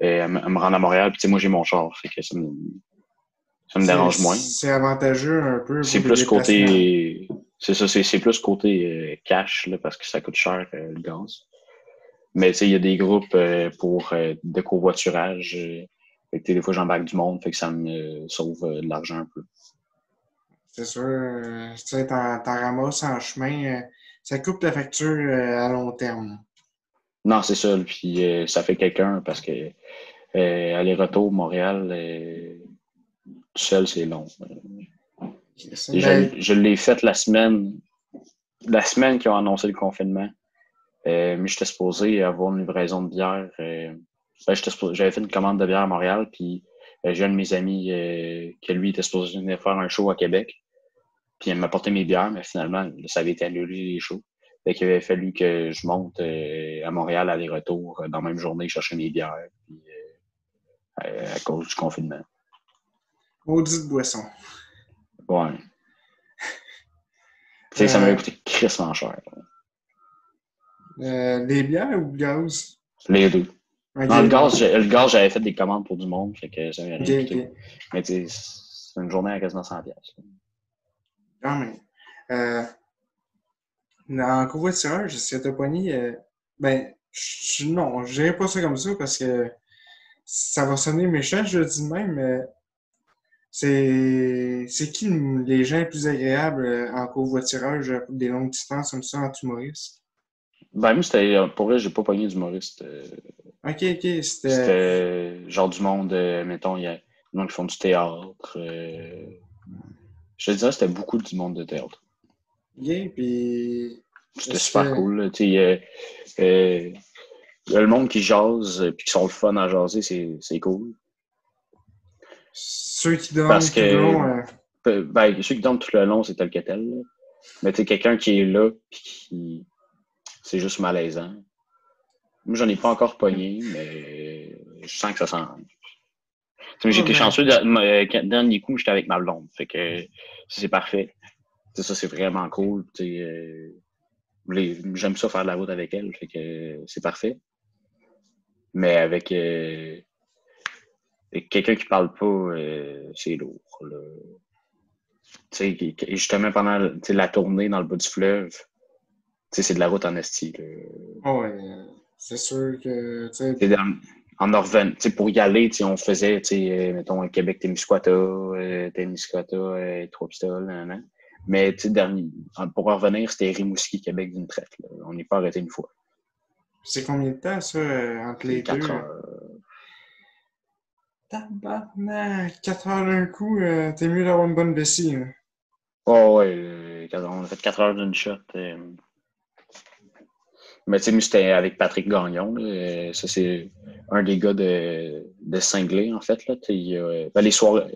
à me rendre à Montréal. Puis, tu sais, moi, j'ai mon char. Fait que ça me dérange moins. C'est avantageux un peu pour C'est les plus déplacements. côté. C'est ça, c'est plus côté cash, là, parce que ça coûte cher, le gaz. Mais, tu sais, il y a des groupes pour de covoiturage. Fait que, tu sais, des fois, j'embarque du monde. Fait que ça me sauve de l'argent un peu. C'est sûr, tu sais, t'en ramasses en chemin, ça coupe ta facture à long terme. Non, c'est ça. Puis, ça fait quelqu'un parce que aller-retour Montréal, tout seul, c'est long. Ben, Je l'ai fait la semaine qu'ils ont annoncé le confinement. Mais j'étais supposé avoir une livraison de bière. J'avais fait une commande de bière à Montréal, puis j'ai un de mes amis que lui était supposé venir faire un show à Québec. Puis il m'a apporté mes bières, mais finalement, ça avait été annulé les shows. Fait qu'il avait fallu que je monte à Montréal aller-retour dans la même journée chercher mes bières, puis, à cause du confinement. maudite boisson. Ouais. Tu sais, ça m'avait Euh, coûté crissement cher. des bières ou du gaz? Les deux. Ok, Non, ok. le gaz, j'avais fait des commandes pour du monde, fait que ça m'avait Ok, rien ok. coûté. Mais tu sais, c'est une journée à quasiment 100$. Quand même. Euh, en covoiturage, est-ce que t'as pogné, ben, non, je dirais pas ça comme ça parce que ça va sonner méchant, je le dis de même, mais c'est qui les gens les plus agréables en covoiturage pour des longues distances comme ça en humoriste? Ben, moi, pour vrai, j'ai pas pogné d'humoriste. Ok, ok, c'était. C'était genre du monde, mettons, il y a des gens qui font du théâtre. Je te dirais, c'était beaucoup du monde de théâtre. Ok, puis C'était est-ce super que cool, là. Tu sais, euh, le monde qui jase, puis qui sont le fun à jaser, c'est cool. ceux qui Parce dorment tout le que, long, ben, ceux qui dorment tout le long, c'est tel que tel, là. Mais tu sais, quelqu'un qui est là, puis qui, c'est juste malaisant. Moi, j'en ai pas encore pogné, mais je sens que ça sent. J'ai été ben, chanceux, dernier coup, j'étais avec ma blonde. Fait que ça, c'est parfait. T'sais, ça, c'est vraiment cool. J'aime ça faire de la route avec elle. Fait que c'est parfait. Mais avec quelqu'un qui parle pas, c'est lourd, là. Justement, pendant la tournée dans le bas du fleuve, c'est de la route en esti. Oh, ouais, c'est sûr que, En Norvège, pour y aller, on faisait, mettons, Québec-Témiscouata, Trois-Pistoles, nan. Mais, pour en revenir, c'était Rimouski, Québec d'une traite. Là. On n'est pas arrêté une fois. c'est combien de temps, ça, entre les C'est 4 deux? heures. Tabarnak! 4 heures d'un coup, t'es mieux d'avoir une bonne vessie, hein. Oh, ouais, on a fait 4 heures d'une shot. Mais moi, c'était avec Patrick Gagnon. Là. Ça, c'est un des gars de Cinglé, en fait. Là. Les soirées,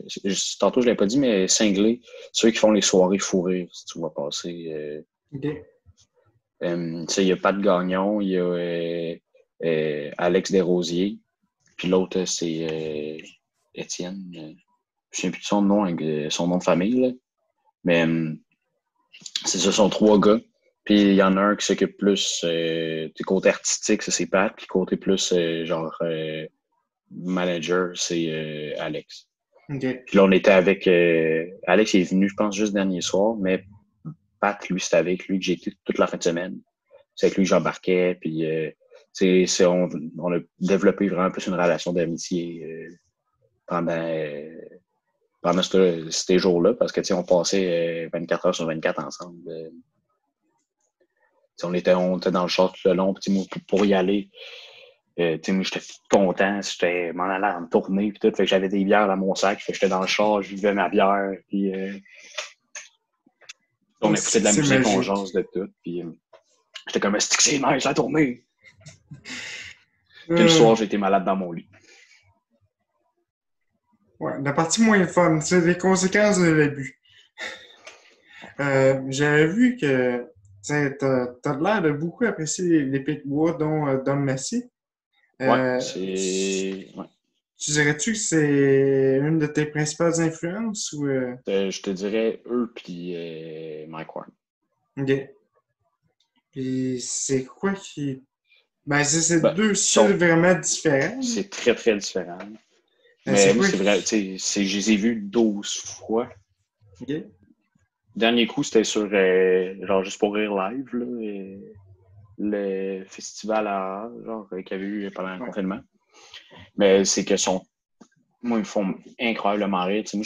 tantôt, je ne l'ai pas dit, mais Cinglé, ceux qui font les soirées fou rire, si tu vas passer. OK. Il y a Pat Gagnon, il y a Alex Desrosiers, puis l'autre, c'est Étienne. Je ne sais plus de son nom de famille. Là. Mais c'est ça, ce sont 3 gars. Puis il y en a un qui s'occupe plus du côté artistique, ça c'est Pat, puis côté plus manager, c'est Alex. OK. Puis là, on était avec Alex est venu, je pense, juste dernier soir, mais Pat, lui, c'était avec lui que j'ai été toute la fin de semaine. C'est avec lui que j'embarquais, puis on a développé vraiment plus une relation d'amitié pendant ces jours-là, parce que on passait 24 heures sur 24 ensemble. On était dans le char tout le long, puis pour y aller, moi, j'étais content, j'étais m'en allais en tournée, puis tout, fait que j'avais des bières dans mon sac, fait que j'étais dans le char, je buvais ma bière, puis on écoutait de la C'est musique, on magique. jase de tout, puis j'étais comme, c'est nice la tournée. Puis le soir, j'ai été malade dans mon lit. Ouais, la partie moins fun, c'est les conséquences de l'abus. J'avais vu que t'as l'air de beaucoup apprécier les pics-bois, dont Dom Massy. Ouais, Tu ouais. dirais-tu que c'est une de tes principales influences ou Je te dirais eux puis Mike Ward. OK. Puis c'est quoi qui. Ben, c'est deux styles vraiment différents. C'est très, très différent. Mais moi, c'est vrai, je les ai vus 12 fois. OK. Dernier coup, c'était sur genre juste pour rire live, là, le festival qu'il y avait eu pendant le confinement. Mais c'est que moi, ils me font incroyablement rire. Moi,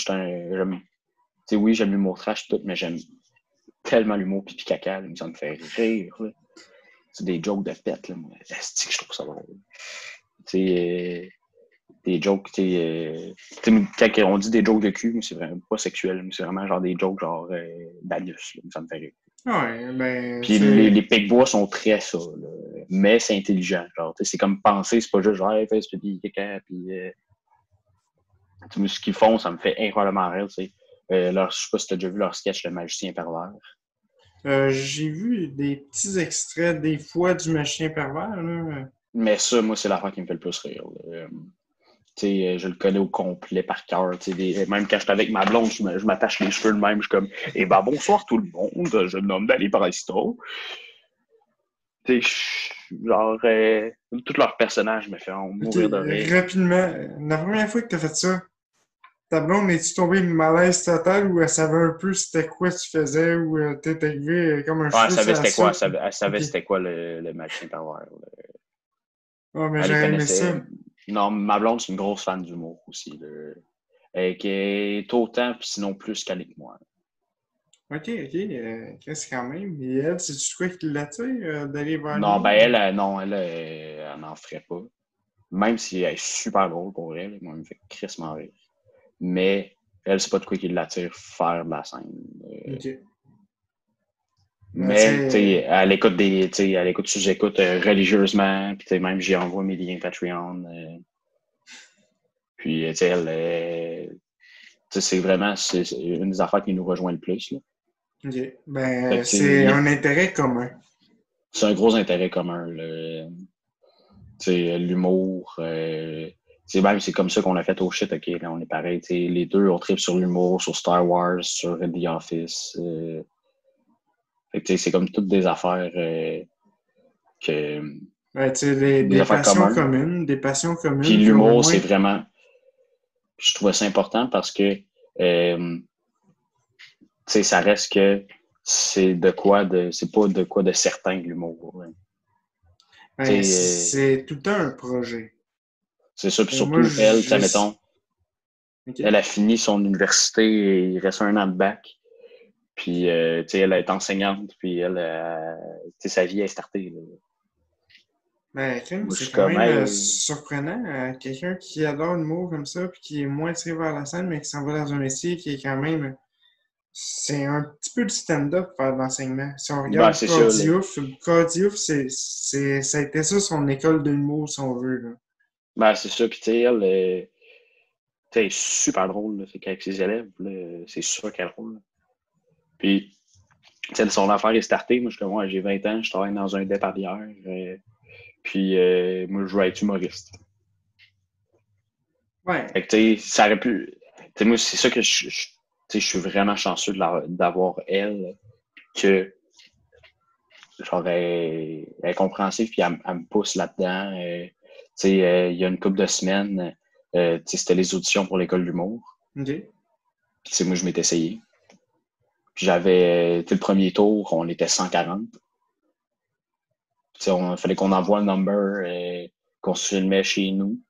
oui, j'aime l'humour trash tout, mais j'aime tellement l'humour pipi caca, là, ça me fait rire. Là. C'est des jokes de pète, là. Est-ce que je trouve ça drôle? Des jokes, quand on dit des jokes de cul, c'est vraiment pas sexuel, mais c'est vraiment genre des jokes genre d'anus, ça me fait rire. Ouais, ben. Puis les pics-bois sont très ça, là. Mais c'est intelligent. Genre, c'est comme penser, c'est pas juste genre, hey, fais ce pipi caca, puis ce qu'ils font, ça me fait incroyablement rire. Je sais pas si tu as déjà vu leur sketch Le Magicien Pervers. J'ai vu des petits extraits des fois du Machin Pervers. Là. Mais ça, moi, c'est l'affaire qui me fait le plus rire. Je le connais au complet par cœur. Même quand je suis avec ma blonde, je m'attache les cheveux de même. Je suis comme, eh ben bonsoir tout le monde, je me nomme Danny Presto. Genre, tous leurs personnages me font mourir de rire. Rapidement, la première fois que tu as fait ça, ta blonde, es-tu tombée malaise totale ou elle savait un peu c'était quoi tu faisais ou t'es arrivé comme un cheveu Elle savait c'était quoi, elle savait okay. c'était quoi le Magicien Pervers. Oh, mais Elle j'ai les aimé connaissait. ça. Non, ma blonde, c'est une grosse fan d'humour aussi. Qui est autant, puis sinon plus qu'avec moi. OK. Qu'est-ce quand même. Et elle, c'est-tu quoi qui l'attire d'aller vers Non, lui? elle n'en ferait pas. Même si elle est super drôle pour elle, moi, elle me fait crissement rire. Mais elle, c'est pas de quoi qui l'attire faire de la scène. OK. Mais, elle écoute sous-écoute religieusement, puis même j'y envoie mes liens Patreon. Puis, elle, c'est vraiment une des affaires qui nous rejoint le plus. Là. OK. Ben, c'est un intérêt commun. C'est un gros intérêt commun. L'humour. Même c'est comme ça qu'on a fait au shit, OK, là, on est pareil. Les deux, on tripe sur l'humour, sur Star Wars, sur The Office. C'est comme toutes des affaires que. Ouais, des affaires passions communes. communes. Des passions communes. Puis l'humour, c'est vraiment. Je trouvais ça important parce que sais, ça reste que c'est pas de quoi de certain, l'humour. Hein. Ben, Tu sais, c'est tout le temps un projet. c'est ça. Puis Moi, surtout, elle, tu sais, mettons, elle OK. a fini son université et il reste un an de bac. Puis, tu sais, elle est enseignante, puis elle, tu sais, sa vie est startée. Là. Ben, crime, Moi, je c'est suis quand comme, même hey, surprenant. Quelqu'un qui adore l'humour comme ça, puis qui est moins tiré vers la scène, mais qui s'en va dans un métier qui est quand même. C'est un petit peu du stand-up faire de l'enseignement. Si on ben, regarde c'est ça, là. Cordiouf, ça a été ça son école de l'humour, si on veut, là. Ben, c'est ça, puis tu sais, elle, tu sais, elle est super drôle, là. Fait qu'avec ses élèves, là, c'est sûr qu'elle est drôle. Là. Puis, tu sais, son affaire est startée. Moi, je suis comme, ouais, j'ai 20 ans, je travaille dans un départ bière. Puis, moi, je veux être humoriste. Ouais. Fait que, tu sais, ça aurait pu. Tu sais, moi, c'est ça que tu sais, je suis vraiment chanceux d'avoir elle, que, genre, elle est compréhensive, puis elle me pousse là-dedans. Tu sais, il y a une couple de semaines, tu sais, c'était les auditions pour l'école d'humour. OK. Puis, tu sais, moi, je m'étais essayé. Puis, j'avais, tu sais, le premier tour, on était 140. Tu sais, fallait qu'on envoie un number, qu'on se filmait chez nous,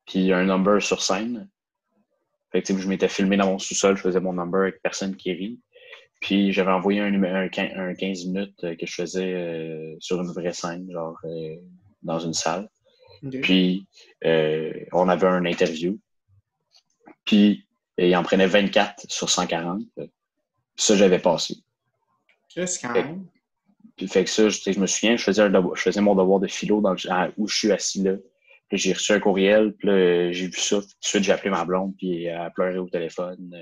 puis un number sur scène. Fait que, tu sais, je m'étais filmé dans mon sous-sol, je faisais mon number avec personne qui rit. Puis j'avais envoyé un 15 minutes que je faisais sur une vraie scène, genre dans une salle. OK. Puis on avait un interview. Puis il en prenait 24 sur 140. Puis ça, j'avais passé. Qu'est-ce quand Fait, même? fait que ça, je me souviens, je faisais mon devoir de philo où je suis assis là. Puis j'ai reçu un courriel, puis là, j'ai vu ça. Tout de suite, j'ai appelé ma blonde, puis elle a pleuré au téléphone.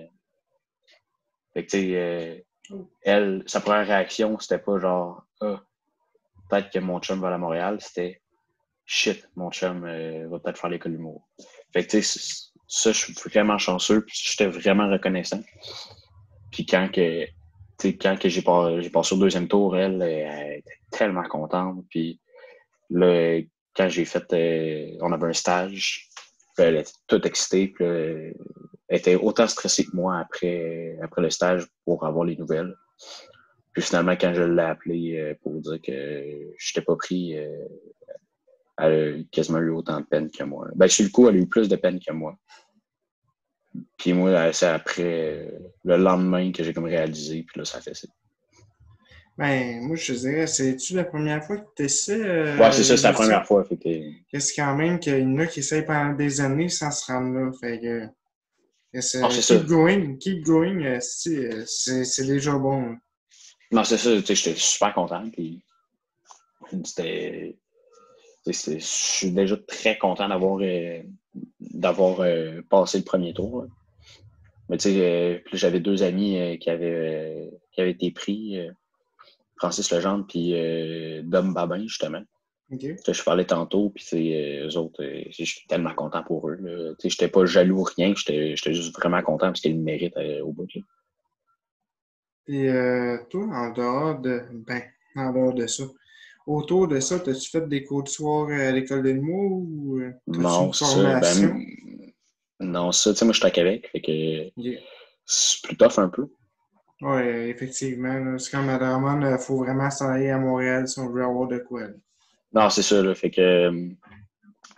Fait que, tu sais, elle, sa première réaction, c'était pas genre, ah, peut-être que mon chum va à Montréal, c'était shit, mon chum va peut-être faire l'école d'humour. Fait que, tu sais, ça, je suis vraiment chanceux, puis j'étais vraiment reconnaissant. Puis quand que j'ai passé au deuxième tour, elle était tellement contente. Puis là, quand j'ai fait, on avait un stage, puis elle était toute excitée, puis elle était autant stressée que moi après le stage pour avoir les nouvelles. Puis finalement, quand je l'ai appelé pour dire que je n'étais pas pris, elle a quasiment eu autant de peine que moi. Ben, sur le coup, elle a eu plus de peine que moi. Puis moi, c'est après le lendemain que j'ai comme réalisé, puis là, ça fait ça. Ben, moi, je te dirais, c'est-tu la première fois que tu essaies Ouais, c'est ça, les c'est la auditions? première fois. Fait que, Qu'est-ce quand même qu'il y en a qui essayent pendant des années sans se rendre là. Fait que oh, c'est ça. keep going, c'est déjà bon, là. Non, c'est ça, tu sais, j'étais super content. Puis c'était. Je suis déjà très content d'avoir passé le premier tour. Là. Mais tu sais, puis j'avais deux amis qui avaient été pris, Francis Legendre puis Dom Babin, justement. OK? Que je parlais tantôt, puis eux autres, je suis tellement content pour eux. Là. J'étais pas jaloux ou rien, j'étais juste vraiment content parce qu'ils le méritent au bout. Là. Puis toi, en dehors de ça, autour de ça, as-tu fait des cours de soir à l'école de l'humour ou as-tu Non, une c'est ça. formation? Non, ça, tu sais, moi, je suis à Québec, fait que OK. c'est plus tough un peu. Ouais, effectivement, là, c'est comme à Drummond, il faut vraiment s'en aller à Montréal si on veut avoir de quoi, là. Non, c'est ça, là, fait que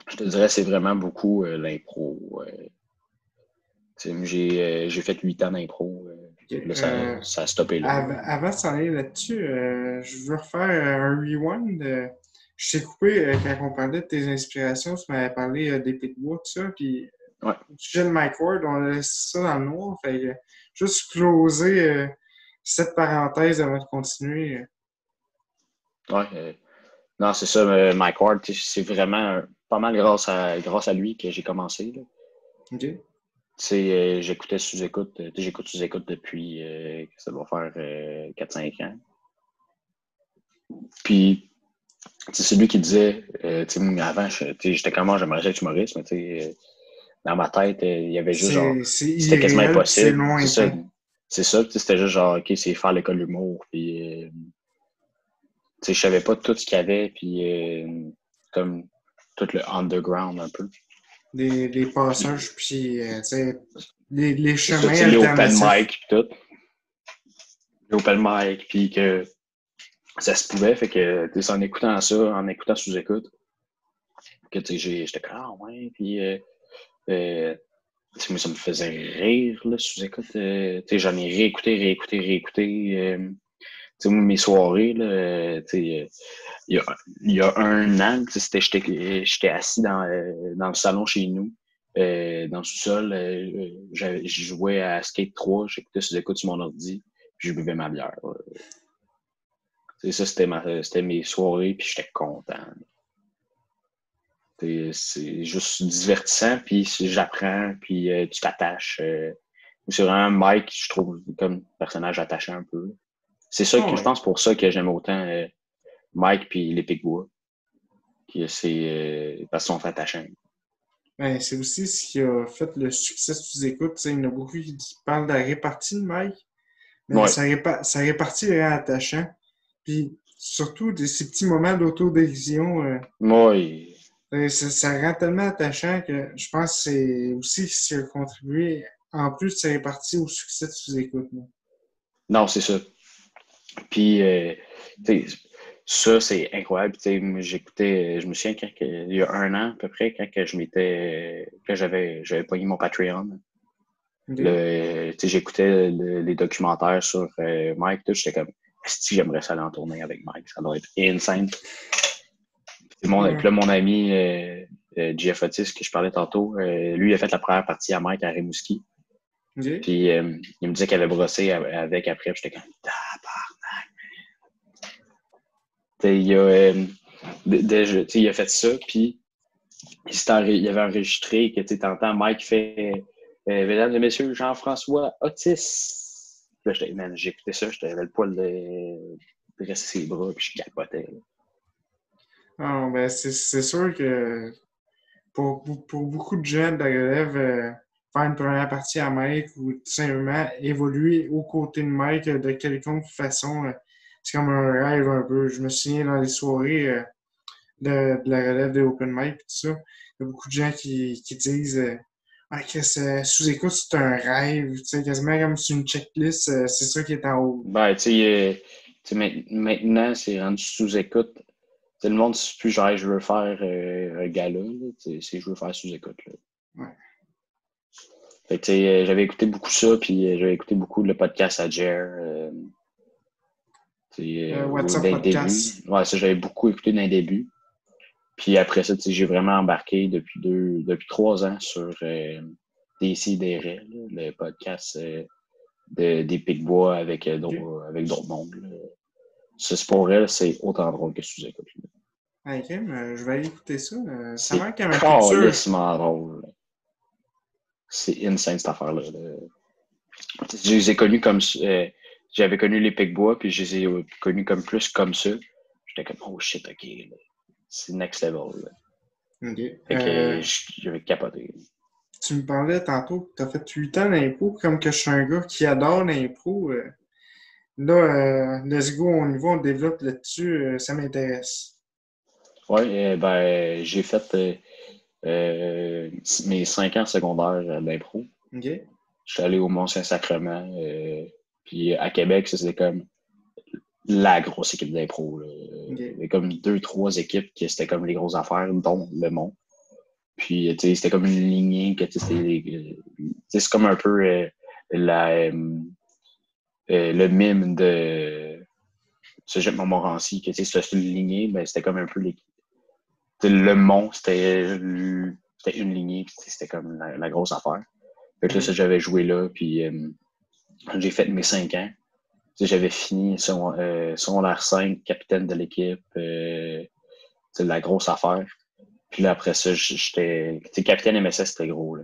je te dirais, c'est vraiment beaucoup l'impro. J'ai fait 8 ans d'impro, OK. là, ça a stoppé là. Avant de s'en aller là-dessus, je veux refaire un rewind. Je t'ai coupé quand on parlait de tes inspirations, tu m'avais parlé des Pitbull, tout ça, puis Ouais, au sujet de Mike Ward, on a laissé ça dans le noir, fait que juste closer cette parenthèse avant de continuer. ouais. Non, c'est ça, Mike Ward, c'est vraiment pas mal grâce à lui que j'ai commencé. Là. OK? Tu sais, j'écoutais sous-écoute, j'écoute sous-écoute depuis que ça doit faire 4-5 ans. Puis, c'est lui qui disait, tu sais, avant, j'étais comment j'aimerais être humoriste, mais tu sais, dans ma tête, il y avait juste genre, C'est c'était quasiment irréel, puis c'est impossible. lointain. C'est ça, tu sais, c'était juste genre, OK, c'est faire l'école d'humour, puis, tu sais, je savais pas tout ce qu'il y avait, puis, comme tout le underground un peu. Des passages, puis tu sais, les C'est ça, tu chemins sais, les open alternatifs. mic, puis tout. l'open mic, puis que ça se pouvait. Fait que, tu sais, en écoutant ça, en écoutant sous-écoute, que, tu sais, j'étais comme, ah ouais, puis moi, ça me faisait rire, là, sous-écoute. Tu sais, j'en ai réécouté. Tu sais, moi, mes soirées, là, tu sais, il y a un an, tu sais, j'étais assis dans le salon chez nous, dans le sous-sol. Je jouais à Skate 3, j'écoutais sous-écoute sur mon ordi, puis je buvais ma bière. Tu sais, ça, c'était mes soirées, puis j'étais content. C'est juste divertissant, puis j'apprends, puis tu t'attaches. C'est vraiment Mike, je trouve, comme personnage attachant un peu. C'est ça Ah que je ouais. pense pour ça que j'aime autant Mike puis les Picbois. C'est parce qu'ils sont attachants. Ben, c'est aussi ce qui a fait le succès sous écoute. Tu sais, il y en a beaucoup qui parlent de la répartie de Mike, mais Ouais. sa répartie est vraiment attachant. Puis surtout, ces petits moments d'autodérision, Moi, ça rend tellement attachant que je pense que c'est aussi ce qui a contribué, en plus de sa répartie, au succès de sous écoute. non, c'est ça. Puis, tu sais, ça, c'est incroyable. Tu sais, moi, j'écoutais, je me souviens il y a un an à peu près, quand j'avais pogné mon Patreon. OK? Tu sais, j'écoutais les documentaires sur Mike, tout, j'étais comme, si j'aimerais ça aller en tournée avec Mike, ça doit être insane. Puis là, mon ami Jeff Otis, que je parlais tantôt, lui, il a fait la première partie à Mike à Rimouski. OK? Puis il me disait qu'il avait brossé avec après, puis j'étais comme, tabarnak. Il a fait ça, puis il avait enregistré que tu entends Mike fait Mesdames et messieurs, Jean-François Otis. Là, j'écoutais ça, j'avais le poil de rester ses bras, puis je capotais. Là. Ah, ben, c'est sûr que pour beaucoup de jeunes de la relève, faire une première partie à Mike ou tout simplement évoluer aux côtés de Mike de quelconque façon, c'est comme un rêve un peu. Je me souviens dans les soirées de la relève des open mic et tout ça, il y a beaucoup de gens qui disent ah, que sous-écoute, c'est un rêve, tu sais, quasiment comme sur une checklist, c'est ça qui est en haut. Ben, maintenant, c'est rendu sous-écoute. Le monde, c'est plus genre, je veux faire un gala, là, c'est je veux faire sous-écoute. Ouais. Fait que, j'avais écouté beaucoup ça, puis j'avais écouté beaucoup le podcast à Jer. What's Up Dès le début. Podcast. Ouais, ça, j'avais beaucoup écouté dans les débuts. Puis après ça, j'ai vraiment embarqué depuis 3 ans sur Décideret, le podcast des Picbois OK. avec d'autres mondes. Là. Ce sport-là, c'est autant drôle que sous-écoute. Ah, ok, je vais aller écouter ça. Ça C'est manque à ma culture. calissement drôle. Là. C'est insane, cette affaire-là. Là. Je les ai connus comme j'avais connu les Picbois, puis je les ai connus comme plus comme ça. J'étais comme, oh shit, ok, là. C'est next level. Là. OK. Fait que j'avais capoté. Tu me parlais tantôt que tu as fait 8 ans d'impro, comme que je suis un gars qui adore l'impro. Là, let's go, on y va, on développe là-dessus, ça m'intéresse. Ouais, ben, j'ai fait mes 5 ans secondaires d'impro. OK? Je suis allé au Mont-Saint-Sacrement. Puis à Québec, ça, c'était comme la grosse équipe d'impro. Il y OK. avait comme 2, 3 équipes qui c'était comme les grosses affaires, dont le Mont. Puis, tu sais, c'était comme une lignée que, tu sais, c'est comme un peu le mime de Cégep Montmorency, que, tu sais, c'était une lignée, ben, c'était comme un peu le Mont, c'était une lignée, puis c'était comme la grosse affaire. Fait que là, ça, OK. j'avais joué là, puis j'ai fait mes 5 ans. Tu sais, j'avais fini secondaire 5, capitaine de l'équipe, c'est la grosse affaire. Puis là, après ça, j'étais. Tu sais, capitaine MSS, c'était gros, là.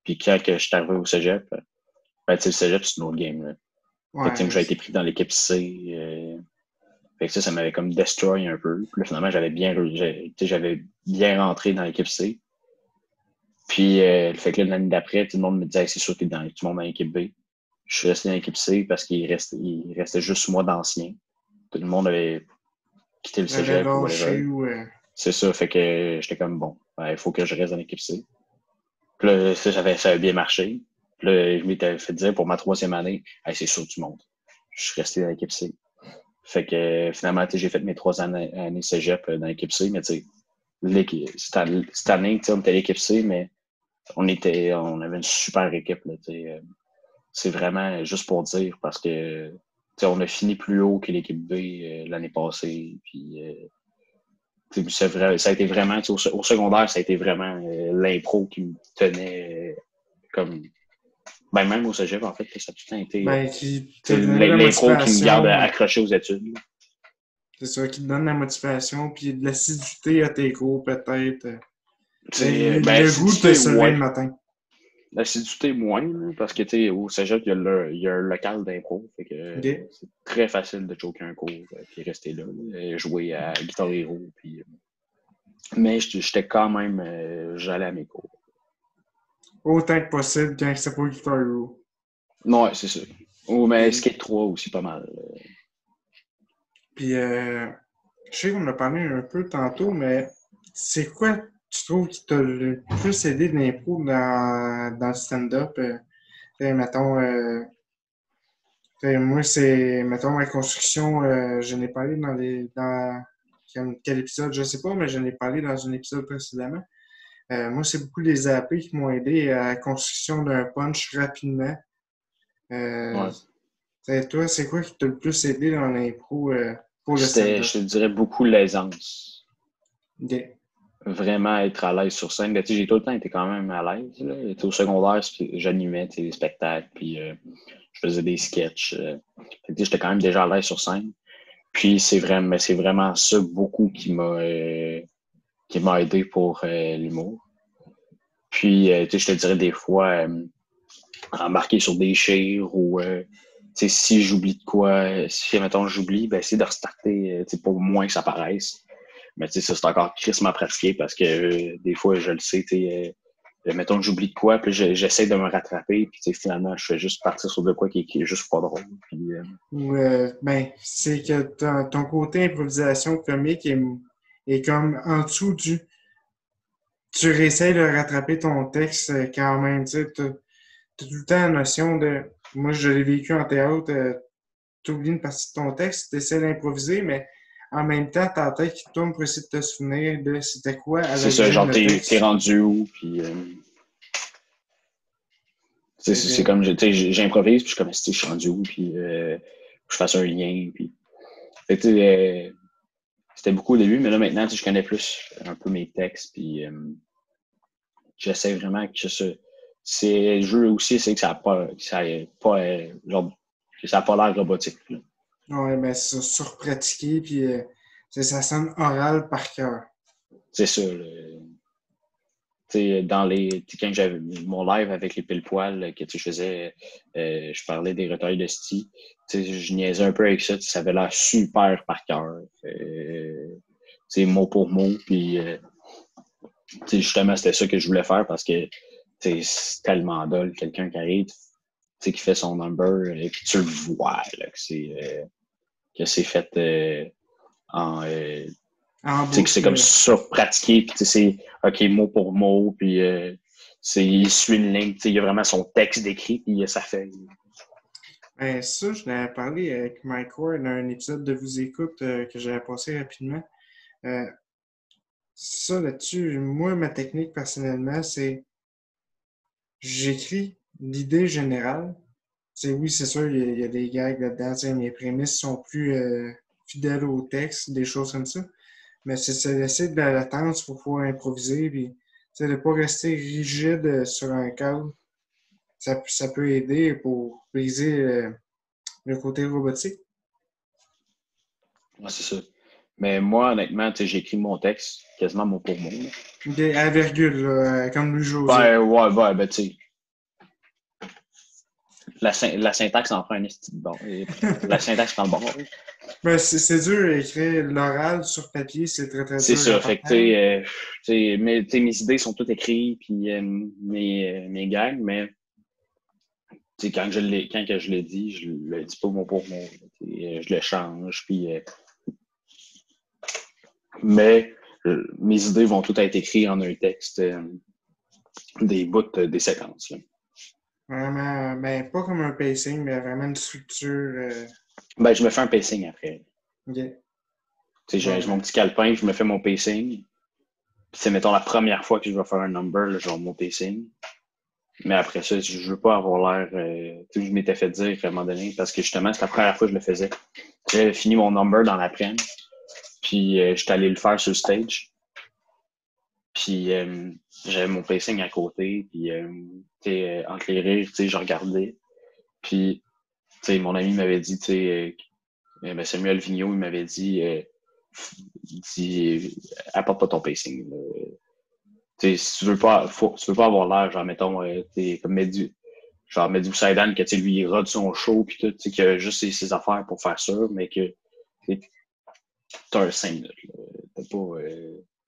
Puis quand que je suis arrivé au cégep, ben, tu sais, le cégep, c'est une autre game, là. Fait que, tu sais, Ouais. j'ai été pris dans l'équipe C. Fait que ça m'avait comme destroy un peu. Puis là, finalement, j'avais bien rentré dans l'équipe C. Puis, fait que là, l'année d'après, tout le monde me disait, hey, c'est sûr que tu montes dans l'équipe B. Je suis resté dans l'équipe C parce il restait juste moi d'anciens. Tout le monde avait quitté le J'avais cégep ou whatever. lâché ou. C'est ça, fait que j'étais comme bon, il faut que je reste dans l'équipe C. Puis là, ça avait bien marché. Puis là, je m'étais fait dire pour ma 3e année, hey, c'est sûr que tu montes. je suis resté dans l'équipe C. Fait que finalement, j'ai fait mes 3 années cégep dans l'équipe C, mais tu sais, cette année, on était l'équipe C, mais on avait une super équipe. Là, c'est vraiment juste pour dire parce que on a fini plus haut que l'équipe B l'année passée. Puis ça a été vraiment, au secondaire, ça a été vraiment l'impro qui me tenait comme. Ben, même au cégep, en fait, ça a tout le temps été Ben, qui te donne la l'impro qui me garde motivation. accroché aux études. C'est ça, qui te donne la motivation, puis de l'assiduité à tes cours, peut-être. Ben, Le goût de te assiduité, se lever le ouais. matin. L'assiduité, moins, là, parce que, au cégep, il y a un local d'impro. Fait que OK. c'est très facile de choquer un cours, puis rester là, jouer à Guitar Hero, puis... mais j'étais quand même... j'allais à mes cours. Autant que possible quand c'est pas Guitar Hero. Ouais, c'est ça. Oh, mais Puis, Skate 3 aussi, pas mal. puis je sais qu'on a parlé un peu tantôt, mais c'est quoi tu trouves qui t'a le plus aidé de l'impro dans le stand-up? Mettons, moi, c'est, mettons, la construction, je n'ai parlé quel épisode, je sais pas, mais je n'ai parlé dans un épisode précédemment. Moi, c'est beaucoup les AP qui m'ont aidé à la construction d'un punch rapidement. Ouais. Toi, c'est quoi qui t'a le plus aidé dans l'impro pour le stand-up? Je te dirais beaucoup l'aisance. Okay. Vraiment être à l'aise sur scène. J'ai tout le temps été quand même à l'aise. Là. Au secondaire, j'animais des spectacles, puis je faisais des sketchs. J'étais quand même déjà à l'aise sur scène. Puis c'est vraiment ça beaucoup qui m'a aidé pour l'humour. Puis je te dirais des fois embarquer sur des chires ou si j'oublie de quoi, si mettons j'oublie, ben essayer de restarter pour moins que ça paraisse. Mais ça, c'est encore crissement pratiqué parce que des fois, je le sais, mettons que j'oublie de quoi, puis j'essaie de me rattraper, puis finalement, je fais juste partir sur de quoi qui est juste pas drôle. Puis, Ou, ben, c'est que ton côté improvisation comique est comme en dessous du. Tu réessayes de rattraper ton texte quand même. Tu sais, t'as tout le temps la notion de. Moi, je l'ai vécu en théâtre, tu oublies une partie de ton texte, tu essaies d'improviser, mais en même temps, ta tête qui tourne pour essayer de te souvenir de c'était quoi à c'est ça, l'origine genre, le t'es texte. rendu où, puis c'est Que, comme, j'improvise, puis je suis comme, je suis rendu où, puis je fasse un lien, puis... Fait que, c'était beaucoup au début, mais là, maintenant, je connais plus un peu mes textes, puis j'essaie vraiment que c'est le jeu aussi, c'est que ça n'a pas, genre, que ça a pas l'air robotique. Là. ouais, ben, c'est surpratiqué, puis ça sonne oral par cœur. C'est ça. Quand j'avais mon live avec les pile-poils que je faisais, je parlais des retails de sti. Je niaisais un peu avec ça. Ça avait l'air super par cœur. Mot pour mot. Puis, justement, c'était ça que je voulais faire parce que c'est tellement dole quelqu'un qui arrive, qui fait son number, et puis tu le vois là, que c'est fait en. En Que c'est boucle. comme ça pratiqué, puis c'est OK, mot pour mot, puis il suit une ligne, il y a vraiment son texte décrit, puis il a sa feuille. Ben, ça, je l'avais parlé avec Mike Ward dans un épisode de Vous écoute que j'avais passé rapidement. Euh, Ça, là-dessus, moi, ma technique personnellement, c'est j'écris l'idée générale. Oui, c'est sûr, il y a des gags là-dedans. Mes prémices sont plus fidèles au texte, des choses comme ça. Mais c'est d'essayer de la latence pour pouvoir improviser. Puis, de ne pas rester rigide sur un cadre. Ça peut aider pour briser le côté robotique. Ouais, c'est ça. Mais moi, honnêtement, j'écris mon texte quasiment mot pour mot. À virgule, là, comme Louis-José. Ben, tu sais. La syntaxe en prend un esti de bon. La syntaxe prend le bon. Ben, c'est dur à écrire l'oral sur papier, c'est très très C'est dur à ça. Fait que, partir. mes idées sont toutes écrites, puis mes gags, mais quand que je l'ai dit, je le dis pas mot pour mot. Je le change, puis mais mes idées vont toutes être écrites en un texte, des bouts, des séquences. Là. Vraiment, ben, pas comme un pacing, mais vraiment une structure Ben, je me fais un pacing après. OK. Tu sais, j'ai mon petit calepin, je me fais mon pacing. Puis, c'est, mettons, la première fois que je vais faire un number, là, genre mon pacing. Mais après ça, je veux pas avoir l'air... tu sais, je m'étais fait dire à un moment donné, parce que justement, c'est la première fois que je le faisais. J'avais fini mon number dans l'après-midi, puis j'étais allé le faire sur le stage. Puis j'avais mon pacing à côté, puis entre les rires, tu sais, je regardais. Puis, tu sais, mon ami m'avait dit, tu sais, ben Samuel Vigneault, il m'avait dit, apporte pas ton pacing. Tu sais, si tu veux pas avoir l'air, genre, mettons, comme Mehdi Boussaïdan, que, tu sais, lui, il rode son show, puis tout, tu sais, qu'il a juste ses affaires pour faire ça, mais que, t'as un 5 minutes, là. T'es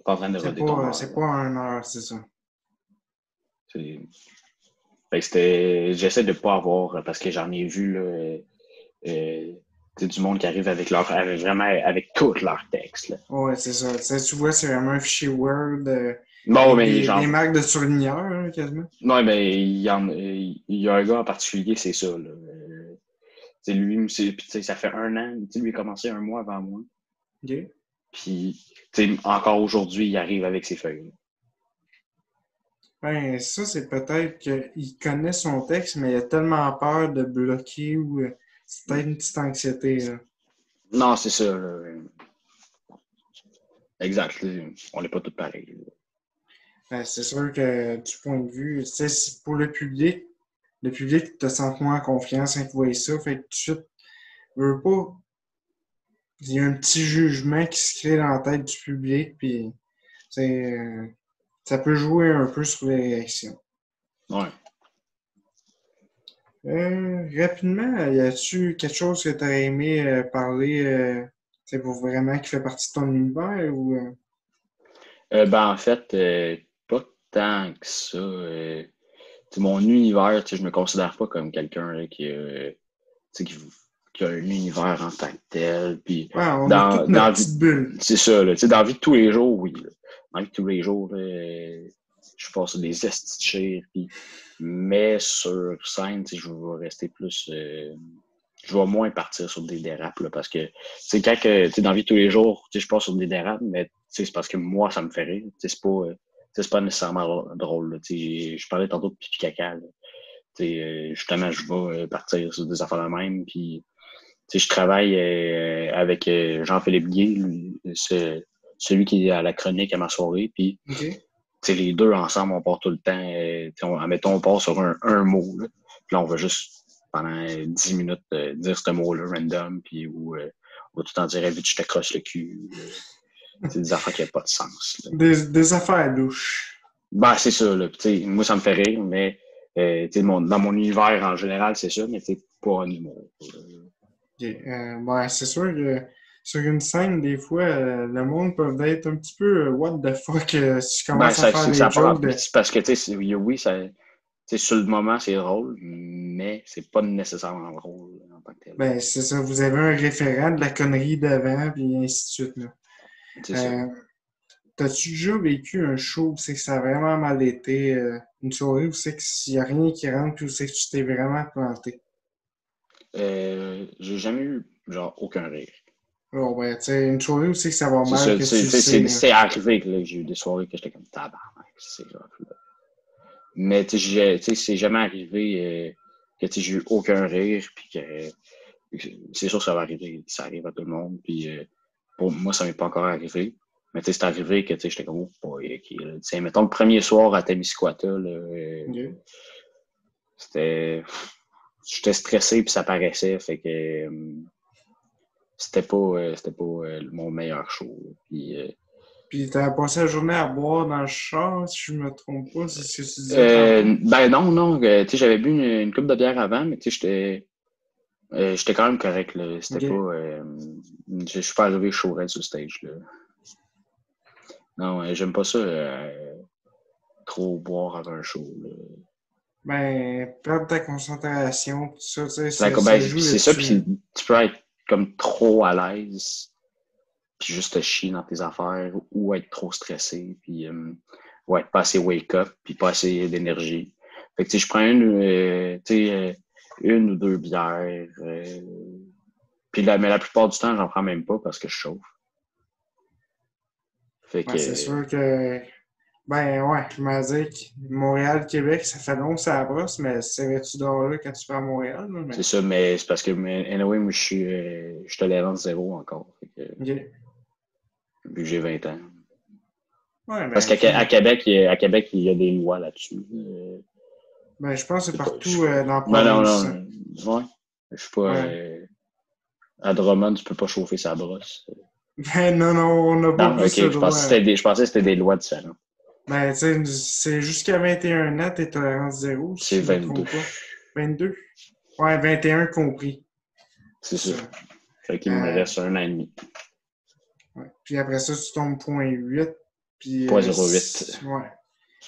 pas en train de roder ton heure. C'est pas un heure, c'est ça. Fait que j'essaie de pas avoir, parce que j'en ai vu, là, du monde qui arrive vraiment avec tout leur texte, là. Ouais, c'est ça. Tu vois, c'est vraiment un fichier Word Bon, avec mais genre, des marques de surligneur, hein, quasiment. non, mais il y a un gars en particulier, c'est ça, là. Lui, ça fait 1 an, lui, il a commencé 1 mois avant moi. OK. Puis, encore aujourd'hui, il arrive avec ses feuilles. Ben, ça, c'est peut-être qu'il connaît son texte, mais il a tellement peur de bloquer ou c'est peut-être une petite anxiété, là. Non, c'est ça, là. Exact. On n'est pas tous pareils. Ben, c'est sûr que du point de vue, tu sais, pour le public te sent moins en confiance quand il voit ça. Fait que tout de suite, veut pas, il y a un petit jugement qui se crée dans la tête du public, puis ça peut jouer un peu sur les réactions. Ouais. Rapidement, y a-tu quelque chose que tu aurais aimé parler, pour vraiment qui fait partie de ton univers ou Ben, en fait, pas tant que ça. Mon univers, je me considère pas comme quelqu'un là, qui a un univers en tant que tel. Puis ouais, on a toute notre petite bulle. c'est ça, là, dans la vie de tous les jours, oui. Là. Dans la vie de tous les jours, là, je passe des estis de chire, mais sur scène, je vais rester plus. Je vais moins partir sur des dérapes, là, parce que quand que, dans la vie de tous les jours, je passe sur des dérapes, mais c'est parce que moi, ça me fait rire. C'est pas nécessairement drôle. Là, je parlais tantôt de pipi caca. Là. Justement, je vais partir sur des affaires de même. Puis, je travaille avec Jean-Philippe Guy, celui qui est à la chronique à ma soirée. Puis, OK. les deux ensemble, on part tout le temps. Admettons, on part sur un mot. Là. Puis là, on va juste, pendant 10 minutes, dire ce mot-là random. Puis, on va tout en dire, vite, je te crosse le cul. C'est des affaires qui n'ont pas de sens. Là. Des affaires louches. Ben, c'est ça. Là. Moi, ça me fait rire, mais dans mon univers en général, c'est ça, mais pas un humour. Okay. Ouais, c'est sûr que sur une scène, des fois, le monde peut être un petit peu what the fuck si je commence à faire des jokes. Parce que, oui, sur le moment, c'est drôle, mais c'est pas nécessairement drôle en tant que tel. Ben, c'est ça. Vous avez un référent de la connerie d'avant, puis ainsi de suite. Là. C'est ça. T'as-tu déjà vécu un show où c'est que ça a vraiment mal été? Une soirée où c'est qu'il n'y a rien qui rentre, puis où c'est que tu t'es vraiment planté? J'ai jamais eu, genre, aucun rire. Bon, ben, tu sais, une soirée où c'est que ça va mal, Ça, que tu sais. c'est arrivé que j'ai eu des soirées que j'étais comme tabarnak, c'est grave. Là. Mais c'est jamais arrivé que j'ai eu aucun rire, puis que c'est sûr que ça va arriver, ça arrive à tout le monde, puis pour moi, ça m'est pas encore arrivé. Mais c'est arrivé que j'étais comme, oh boy, okay, là. Mettons le premier soir à Témiscouata, Okay. j'étais stressé puis ça paraissait, fait que c'était pas mon meilleur show. Puis t'as passé la journée à boire dans le char, si je me trompe pas, c'est ce que tu disais tantôt. Ben non, j'avais bu une coupe de bière avant, mais j'étais quand même correct. Là. C'était Okay. pas. Je suis pas arrivé chaud sur le stage. Là. Non, j'aime pas ça trop boire avant un show. Là. Ben, perdre ta concentration, tout ça, tu sais, ça joue c'est ça, puis tu peux être comme trop à l'aise, puis juste te chier dans tes affaires, ou être trop stressé, puis être pas assez wake-up, puis pas assez d'énergie. Fait que je prends une ou deux bières, Puis mais la plupart du temps, j'en prends même pas parce que je chauffe. Fait que, Ouais, c'est sûr que. Ben ouais, je me dis que Montréal-Québec, ça fait long que ça brosse, mais serais-tu dehors là quand tu pars à Montréal? Là, mais... c'est ça, mais c'est parce que, anyway, moi, je suis tolérant de zéro encore. Fait que, OK. vu que j'ai 20 ans. Ouais, Parce ben, qu'à Québec, il y a des lois là-dessus. ben, je pense que c'est C'est pas, partout dans la ben non, province. non. Ouais. Je suis pas. Ouais. À Drummond, tu peux pas chauffer sa brosse. Ben non, non, on n'a pas Non, plus ok. le Je pensais droit. je pensais que c'était des lois différentes. Ben, tu sais, c'est jusqu'à 21 ans, t'es tolérance zéro, C'est si je me 22. trompe pas. 22? Ouais, 21 compris. C'est C'est ça. ça. Fait qu'il me reste 1 an et demi. Ouais. Puis après ça, tu tombes 0,8. Puis, 0,08. ouais.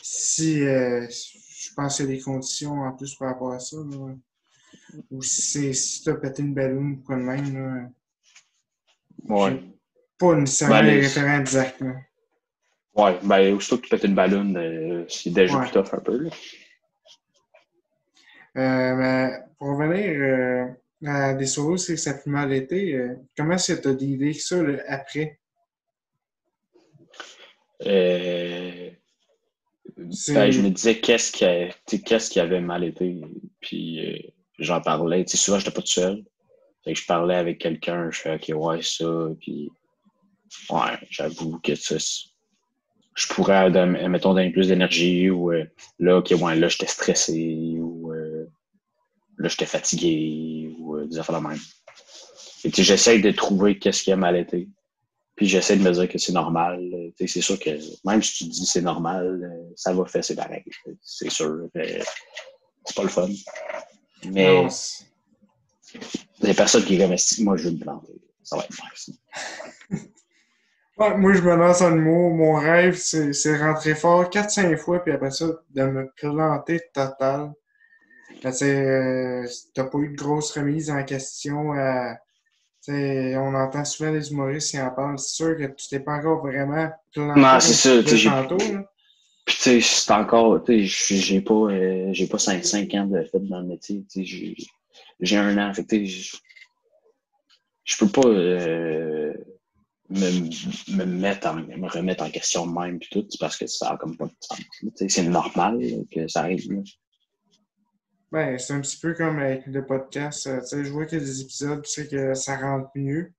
Si, je pense qu'il y a des conditions en plus par rapport à ça. Là, ouais. Ou si t'as pété une ballonne ou quoi de même, là, Ouais. j'ai pas Ben, nécessairement les référents exacts. Là. ouais, ben, aussitôt que tu pètes une ballonne, c'est déjà Ouais. plus tough un peu, là. Mais pour revenir à des solos, c'est que ça a plus mal été. Comment est-ce que tu as dealé ça là, après? Euh, ben, je me C'est. disais qu'est-ce qui avait mal été. Puis j'en parlais. Tu sais, souvent, j'étais pas tout seul. Fait que je parlais avec quelqu'un, je fais OK, ouais, ça. Puis ouais, j'avoue que ça, je pourrais, mettons, donner plus d'énergie ou là, OK, ouais, là, j'étais stressé ou là, j'étais fatigué ou des affaires de même. Et tu sais, j'essaie de trouver qu'est-ce qui a mal été. Puis j'essaie de me dire que c'est normal. Tu sais, c'est sûr que même si tu dis c'est normal, ça va faire, c'est pareil. C'est sûr. C'est pas le fun. Non, Mais il y a personne qui est comme si moi je veux me planter. Ça va être nice. ouais, moi, je me lance en humour. Mon rêve, c'est rentrer fort 4-5 fois, puis après ça, de me planter total. Tu sais, t'as pas eu de grosse remise en question. On entend souvent les humoristes qui en parlent. C'est sûr que tu t'es pas encore vraiment Non, planté c'est comme tu ça. Tu sais, disais tantôt. Là. puis tu sais, c'est encore, tu sais, j'ai pas 5 ans de fait dans le métier. Tu sais, j'ai 1 an. Fait que, tu sais, je peux pas me remettre en question de même puis tout, parce que ça a comme pas de sens. Tu sais, c'est normal là, que ça arrive. Là. Ben, c'est un petit peu comme avec le podcast. Tu sais, je vois qu'il y a des épisodes, tu sais, que ça rentre mieux.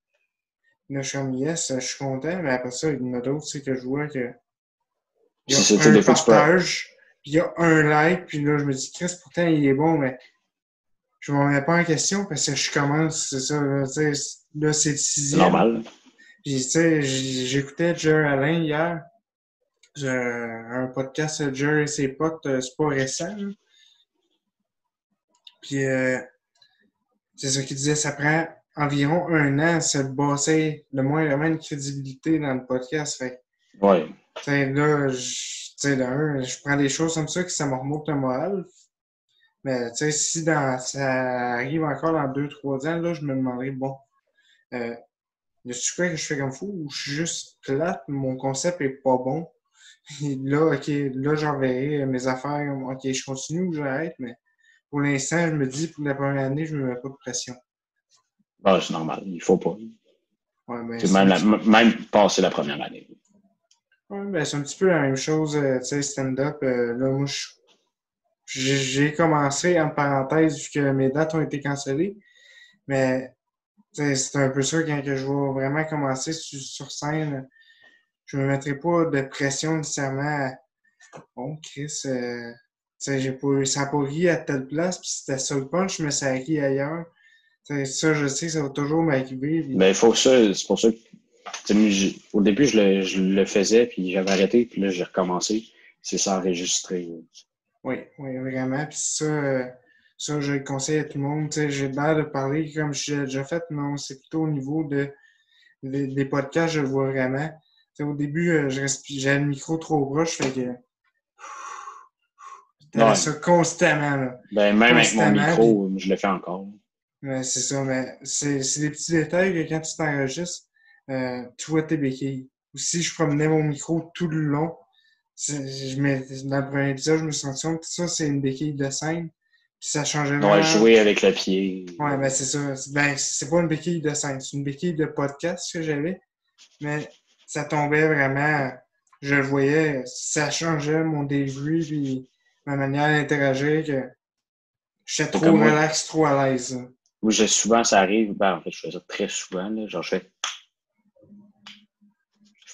Là, je suis comme, yes, je suis content. Mais après ça, il y en a d'autres, tu sais, que je vois que il y C'est a ça, tu sais, un des fois tu peux. partage, puis il y a un like, puis là, je me dis, Chris, pourtant, il est bon, mais je ne me remets pas en question parce que je commence, c'est ça, là, tu sais, là, c'est le C'est 6e. normal. Puis, tu sais, j'écoutais Jer Alain hier, un podcast de Jer et ses potes, c'est pas récent, là. Puis, c'est ça qu'il disait, ça prend environ 1 an à se bosser le moins vraiment une crédibilité dans le podcast. Fait Ouais. tu sais, là, je prends des choses comme ça que ça me remonte le moral. Mais, tu sais, si ça arrive encore dans 2-3 ans, là, je me demanderais, bon, y a-tu quoi que je fais comme fou ou je suis juste plate, mon concept est pas bon. Et là, OK, là, j'enverrai mes affaires, OK, je continue ou j'arrête, mais pour l'instant, je me dis, pour la première année, je me mets pas de pression. Ah, c'est normal. Il faut pas. Ouais, ben, C'est c'est un petit même passer la première année. Ouais, ben, c'est un petit peu la même chose, tu sais, stand-up. Là, moi, j'ai commencé, en parenthèse, vu que mes dates ont été cancellées. Mais tu sais, c'est un peu ça, quand que je vais vraiment commencer sur scène, je me mettrai pas de pression nécessairement. Bon, Chris, tu sais, ça n'a pas ri à telle place, puis c'était ça le punch, mais ça a ri ailleurs. Tu sais, ça, je sais que ça va toujours m'arriver. Mais il faut ça, c'est pour ça que au début, je le faisais, puis j'avais arrêté, puis là, j'ai recommencé. C'est sans enregistrer. Oui, oui, vraiment. Puis ça, je le conseille à tout le monde. Tu sais, j'ai l'air de parler comme j'ai déjà fait, non, c'est plutôt au niveau des podcasts, je le vois vraiment. Tu sais, au début, j'avais le micro trop proche, fait que t'avais Ouais. ça constamment, là. Ben, même avec mon Constamment. Puis, micro, je le fais encore. c'est ça, mais c'est des petits détails que quand tu t'enregistres, tu vois tes béquilles. Aussi, je promenais mon micro tout le long. Dans le premier épisode, je me suis rendu compte que ça, c'est une béquille de scène. Puis ça changeait On va vraiment. jouer avec le pied. Ouais, ben c'est ça. Ben, c'est pas une béquille de scène, c'est une béquille de podcast que j'avais. Mais ça tombait vraiment. Je le voyais, ça changeait mon début puis ma manière d'interagir que j'étais C'est trop comme moi, relax, trop à l'aise. où souvent ça arrive, ben en fait, je fais ça très souvent, là, genre je fais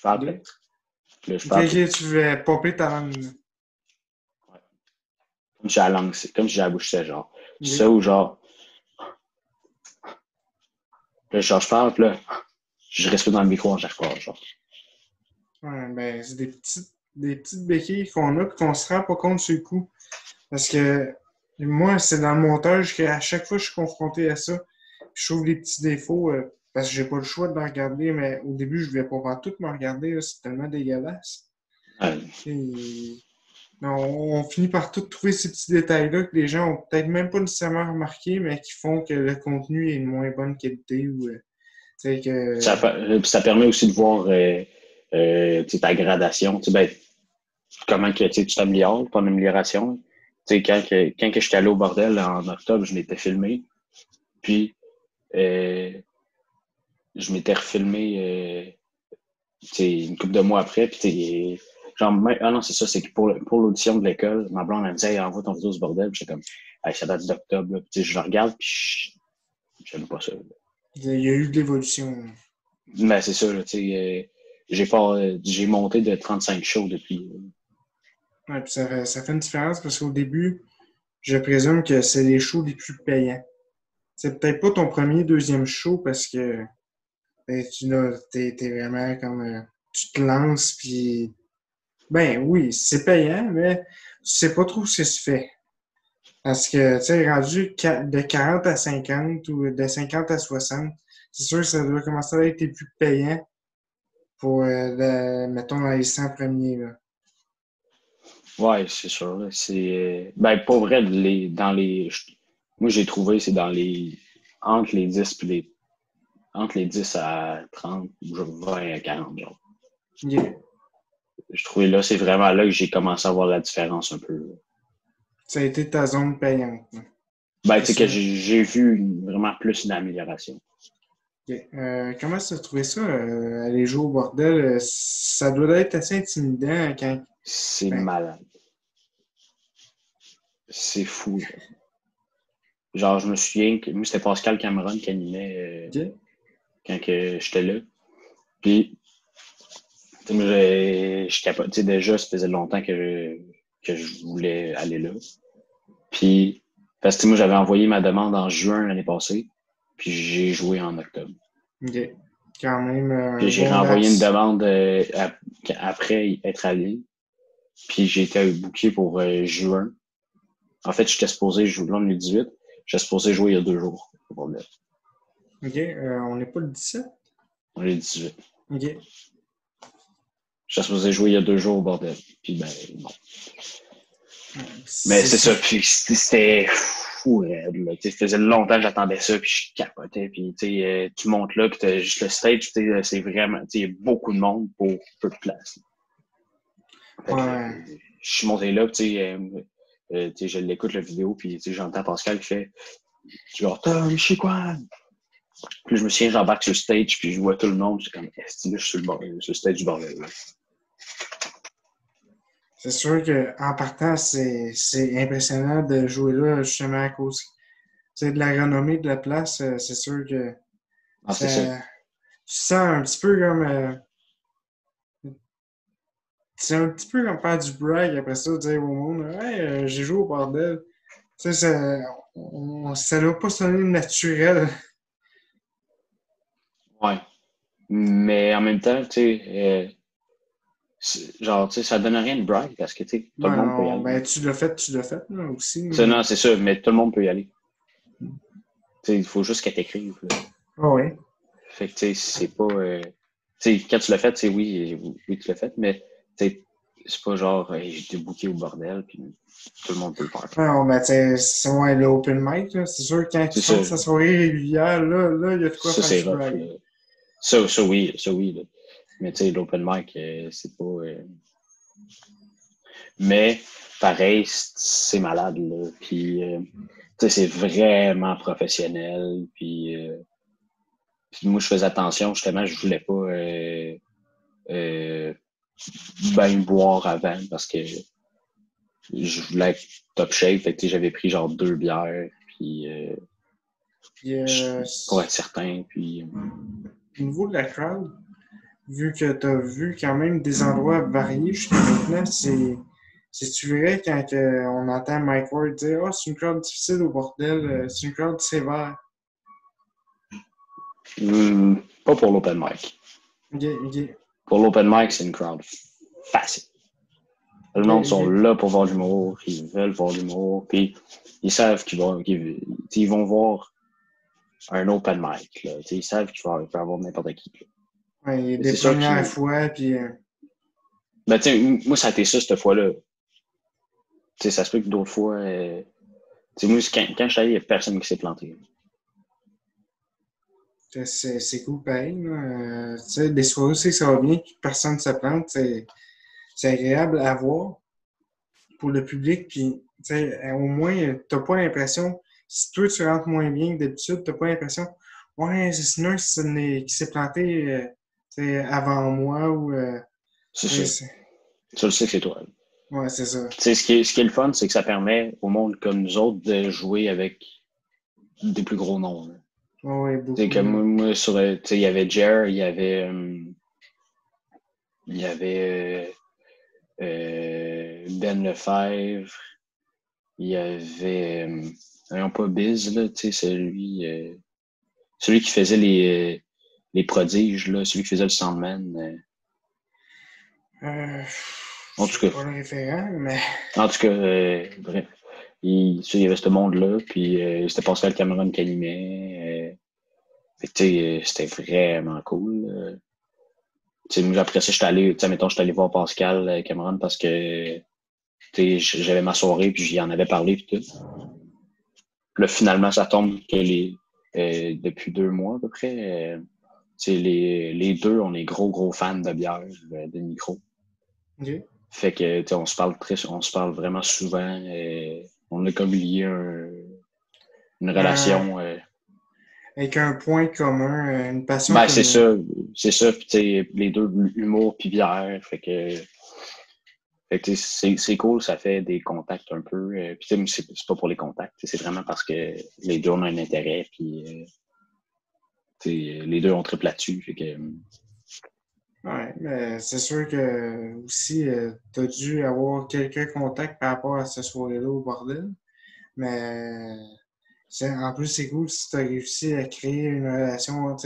après. Là, je Ok, fais après. ok, tu veux popper ta langue. Ouais. Comme si j'ai la langue, comme si j'ai la bouche sèche, genre. Ok. Ça ou genre, là, genre, je parle, puis là, je respire dans le micro en chaque fois, genre. Ouais, ben, c'est des petites béquilles qu'on a et qu'on se rend pas compte sur le coup. Parce que moi, c'est dans le montage qu'à chaque fois je suis confronté à ça, je trouve les petits défauts parce que j'ai pas le choix de me regarder, mais au début, je voulais pas tout me regarder, là, c'est tellement dégueulasse. Ouais. Et on finit par tout trouver ces petits détails-là que les gens ont peut-être même pas nécessairement remarqué, mais qui font que le contenu est de moins bonne qualité ou que. Ça permet aussi de voir ta gradation, ben, comment que tu t'améliores, ton amélioration. Quand que j'étais allé au bordel en octobre, je m'étais filmé. Puis, je m'étais refilmé une couple de mois après. Puis, genre, ah non, c'est ça, c'est que pour l'audition de l'école, ma blonde, elle me disait, hey, envoie ton vidéo ce bordel. Puis, j'étais comme, hey, ça date d'octobre. Puis, je le regarde, puis j'aime pas ça. Il y a eu de l'évolution. Mais c'est ça, là, j'ai monté de 35 shows depuis. Ouais, puis ça fait une différence parce qu'au début, je présume que c'est les shows les plus payants. C'est peut-être pas ton premier, deuxième show parce que ben, t'es vraiment comme tu te lances puis ben oui, c'est payant, mais tu sais pas trop ce que tu fais. Parce que tu sais, rendu de 40 à 50 ou de 50 à 60, c'est sûr que ça doit commencer à être les plus payants pour mettons dans les 100 premiers là. Ouais, c'est sûr. Là, ben, pas vrai, moi, j'ai trouvé, c'est dans entre les 10 puis entre les 10 à 30 ou 20 à 40, genre. Yeah. Je trouvais là, c'est vraiment là que j'ai commencé à voir la différence un peu. Ça a été ta zone payante, là. Ben, C'est tu sais, que ça. j'ai vu vraiment plus d'amélioration. Ok. Comment tu as trouvé ça, aller jouer au bordel? Ça doit être assez intimidant quand. C'est Ben, malade. C'est fou. Là. Genre, je me souviens que moi, c'était Pascal Cameron qui animait ok. quand que j'étais là. Puis, tu sais, moi, je capote. Tu sais, déjà, ça faisait longtemps que je voulais aller là. Puis, parce que moi, j'avais envoyé ma demande en juin l'année passée, puis j'ai joué en octobre. Ok. Quand même Puis un j'ai bon renvoyé une laps. demande après être allé, puis j'ai été booké pour juin. En fait, j'étais supposé jouer là le 18, j'étais supposé jouer il y a 2 jours. Ok. On n'est pas le 17? On est le 18. Ok. J'étais supposé jouer il y a 2 jours au bordel. Puis ben, non. Mais C'est c'est ça. ça, puis c'était fou, raide, là. Ça faisait longtemps que j'attendais ça, puis je capotais, puis tu montes là, puis t'as juste le stage, c'est vraiment, il y a beaucoup de monde pour peu de place. Fait que, Ouais. je suis monté là, je l'écoute la vidéo, puis j'entends Pascal qui fait genre Tom, je sais quoi. Puis je me souviens, j'embarque sur le stage, puis je vois tout le monde, c'est comme, est-ce que je suis sur le stage du bordel, là. C'est sûr qu'en partant, c'est impressionnant de jouer là, justement, à cause de la renommée de la place. C'est sûr que Ah, c'est ça. ça, tu sens un petit peu comme. C'est un petit peu comme faire du brag après ça, dire au monde, hey, j'ai joué au bordel. Tu sais, ça doit pas sonner naturel. Ouais. Mais en même temps, genre, ça donne rien de brag parce que, tout le Ben, monde peut y aller. ben, tu l'as fait, là, aussi. Non, c'est ça, mais tout le monde peut y aller. Il faut juste qu'elle t'écrive. Là. Ah oui. Fait que, c'est pas. Quand tu l'as fait, oui, tu l'as fait, mais c'est pas genre, hey, j'ai été booké au bordel, puis tout le monde peut le faire. Non, ben, c'est ouais, l'open mic, là. C'est sûr que quand tu C'est ça. sors de sa soirée régulière, là, il y a de quoi Ça, faire c'est du rough. brag. Là. Ça, oui. Là. Mais l'open mic, c'est pas. Mais pareil, c'est malade, là. Puis, c'est vraiment professionnel. Puis moi, je faisais attention, justement, je voulais pas euh, ben boire avant parce que je voulais être top shape. Fait que j'avais pris genre 2 bières Puis, pour être certain. Puis, au niveau de la crowd, vu que tu as vu quand même des endroits variés jusqu'à maintenant, c'est-tu vrai quand on entend Mike Ward dire oh, c'est une crowd difficile au bordel, c'est une crowd sévère. pas pour l'open mic. Ok. Pour l'open mic, c'est une crowd facile. Le monde sont là pour voir l'humour, ils veulent voir l'humour, puis ils savent qu'ils vont voir un open mic. Là. Ils savent qu'il va y avoir n'importe qui. Ouais, des premières fois, puis. Ben, moi, ça a été ça cette fois-là. Ça se peut que d'autres fois. Moi, quand je suis allé, il n'y a personne qui s'est planté. C'est cool pareil. Des soirées aussi, ça va bien, personne ne se plante. C'est agréable à voir pour le public. Puis, au moins, tu n'as pas l'impression, si toi tu rentres moins bien que d'habitude, tu n'as pas l'impression, ouais, c'est Sinner qui s'est planté avant moi ou. C'est ça. Tu le sais que c'est toi. Ouais, c'est ça. Ce qui est le fun, c'est que ça permet au monde comme nous autres de jouer avec des plus gros noms. Là. Ouais, beaucoup. Comme moi, il y avait Jer, il y avait Ben Lefebvre, il y avait non pas Biz, là, celui qui faisait les prodiges, là, celui qui faisait le Sandman. En tout cas. Pas le référent, mais. En tout cas, bref. Il y avait ce monde-là, puis c'était Pascal Cameron qui animait. C'était vraiment cool. Après ça, j'étais allé voir Pascal Cameron parce que j'avais ma soirée, puis j'y en avais parlé, puis tout. Puis là, finalement, ça tombe que depuis 2 mois à peu près, les deux, on est gros fans de bière, de micro. Okay. Fait que on se parle vraiment souvent. On a comme lié une relation. Avec un point commun, une passion Ben, commune. c'est ça. Puis les deux, humour puis bière. Fait que c'est cool, ça fait des contacts un peu. Puis c'est pas pour les contacts, c'est vraiment parce que les deux ont un intérêt. Puis les deux ont triple là-dessus. Fait que, Ouais, mais c'est sûr que aussi, tu as dû avoir quelques contacts par rapport à cette soirée-là au bordel. Mais en plus, c'est cool si tu as réussi à créer une relation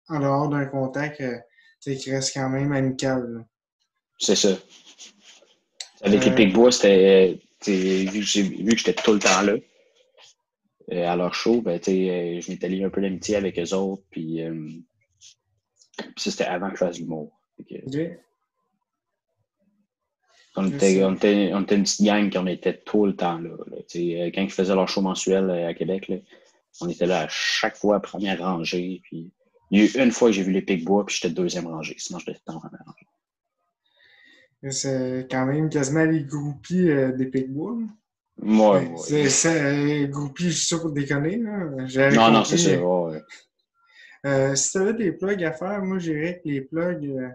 en dehors d'un contact qui reste quand même amical. Là. c'est ça. Avec les Picbois, c'était vu que j'étais tout le temps là. À leur show, ben, je m'étais lié un peu d'amitié avec eux autres, puis ça, c'était avant que je fasse l'humour. Okay. On était une petite gang qui on était tout le temps là. Quand ils faisaient leur show mensuel à Québec, là, on était là à chaque fois, première rangée. Puis il y a eu une fois que j'ai vu les Picbois, puis j'étais deuxième rangée. Sinon, j'étais tout le temps en première rangée. C'est quand même quasiment les groupies des Picbois. Moi, c'est groupie, je suis sûr pour déconner. Là. J'avais non, compris. non, c'est ça. Si tu avais des plugs à faire, moi, j'irais avec les plugs.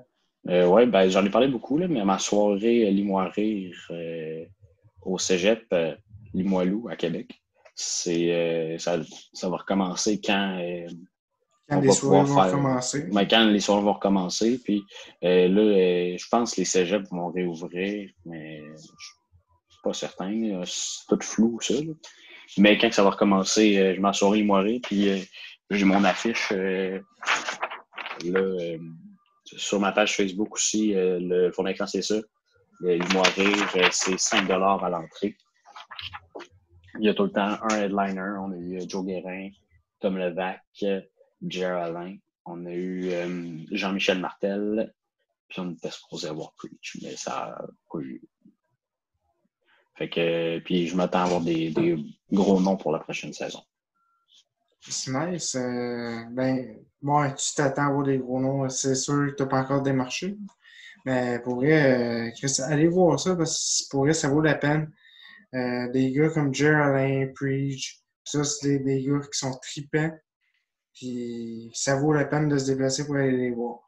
Ouais, ben, j'en ai parlé beaucoup, là, mais ma soirée Lis-moi rire au cégep Limoilou à Québec, ça va recommencer Quand on les va soirées pouvoir vont faire. recommencer. Mais quand les soirées vont recommencer, puis là, je pense que les cégeps vont réouvrir, mais je suis pas certain. C'est tout flou, ça. Là. Mais quand ça va recommencer, je m'en soirée Lis-moi rire, puis j'ai mon affiche là. Sur ma page Facebook aussi, le fond d'écran, c'est ça. Lis-moi rire, c'est 5 à l'entrée. Il y a tout le temps un headliner. On a eu Joe Guérin, Tom Levac, Jer Alain. On a eu Jean-Michel Martel. Puis on était supposé avoir Preach, mais ça n'a pas eu. Fait que, puis je m'attends à avoir des gros noms pour la prochaine saison. C'est nice. Ben, tu t'attends à avoir des gros noms. C'est sûr que tu n'as pas encore démarché. Mais pour vrai, Chris, allez voir ça parce que pour vrai, ça vaut la peine. Des gars comme Jer Preach, ça, c'est des gars qui sont tripants. Puis ça vaut la peine de se déplacer pour aller les voir.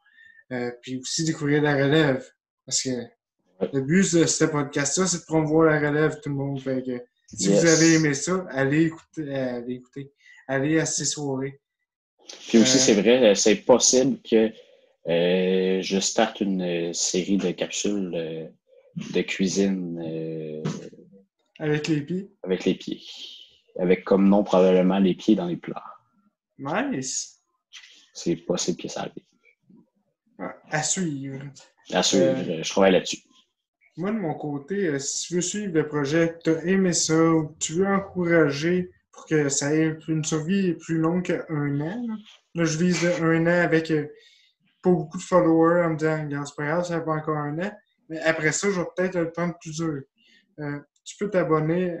Puis aussi découvrir la relève. Parce que Ouais. le but de ce podcast-là, c'est de promouvoir la relève, tout le monde. Fait que si vous avez Yes. aimé ça, allez à ces soirées. Puis aussi, Euh, c'est vrai, c'est possible que je starte une série de capsules de cuisine avec les pieds. avec les pieds. Avec comme nom probablement les pieds dans les plats. Nice. C'est possible que ça arrive. À suivre. À suivre, Euh, je travaille là-dessus. Moi, de mon côté, si tu veux suivre le projet, que tu as aimé ça, ou que tu veux encourager pour que ça ait une survie plus longue qu'un an, là, je vise un an avec pas beaucoup de followers en me disant, regarde, c'est pas grave, ça fait encore un an. Mais après ça, je vais peut-être le prendre plus dur. Tu peux t'abonner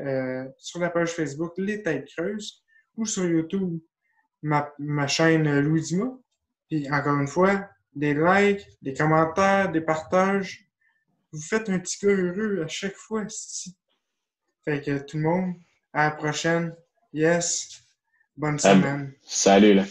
sur la page Facebook Les Têtes Creuses ou sur YouTube, ma chaîne Louis Dumas. Puis encore une fois, des likes, des commentaires, des partages. Vous faites un petit gars heureux à chaque fois. Fait que tout le monde, à la prochaine. Yes. Bonne Ah ben, semaine. salut là.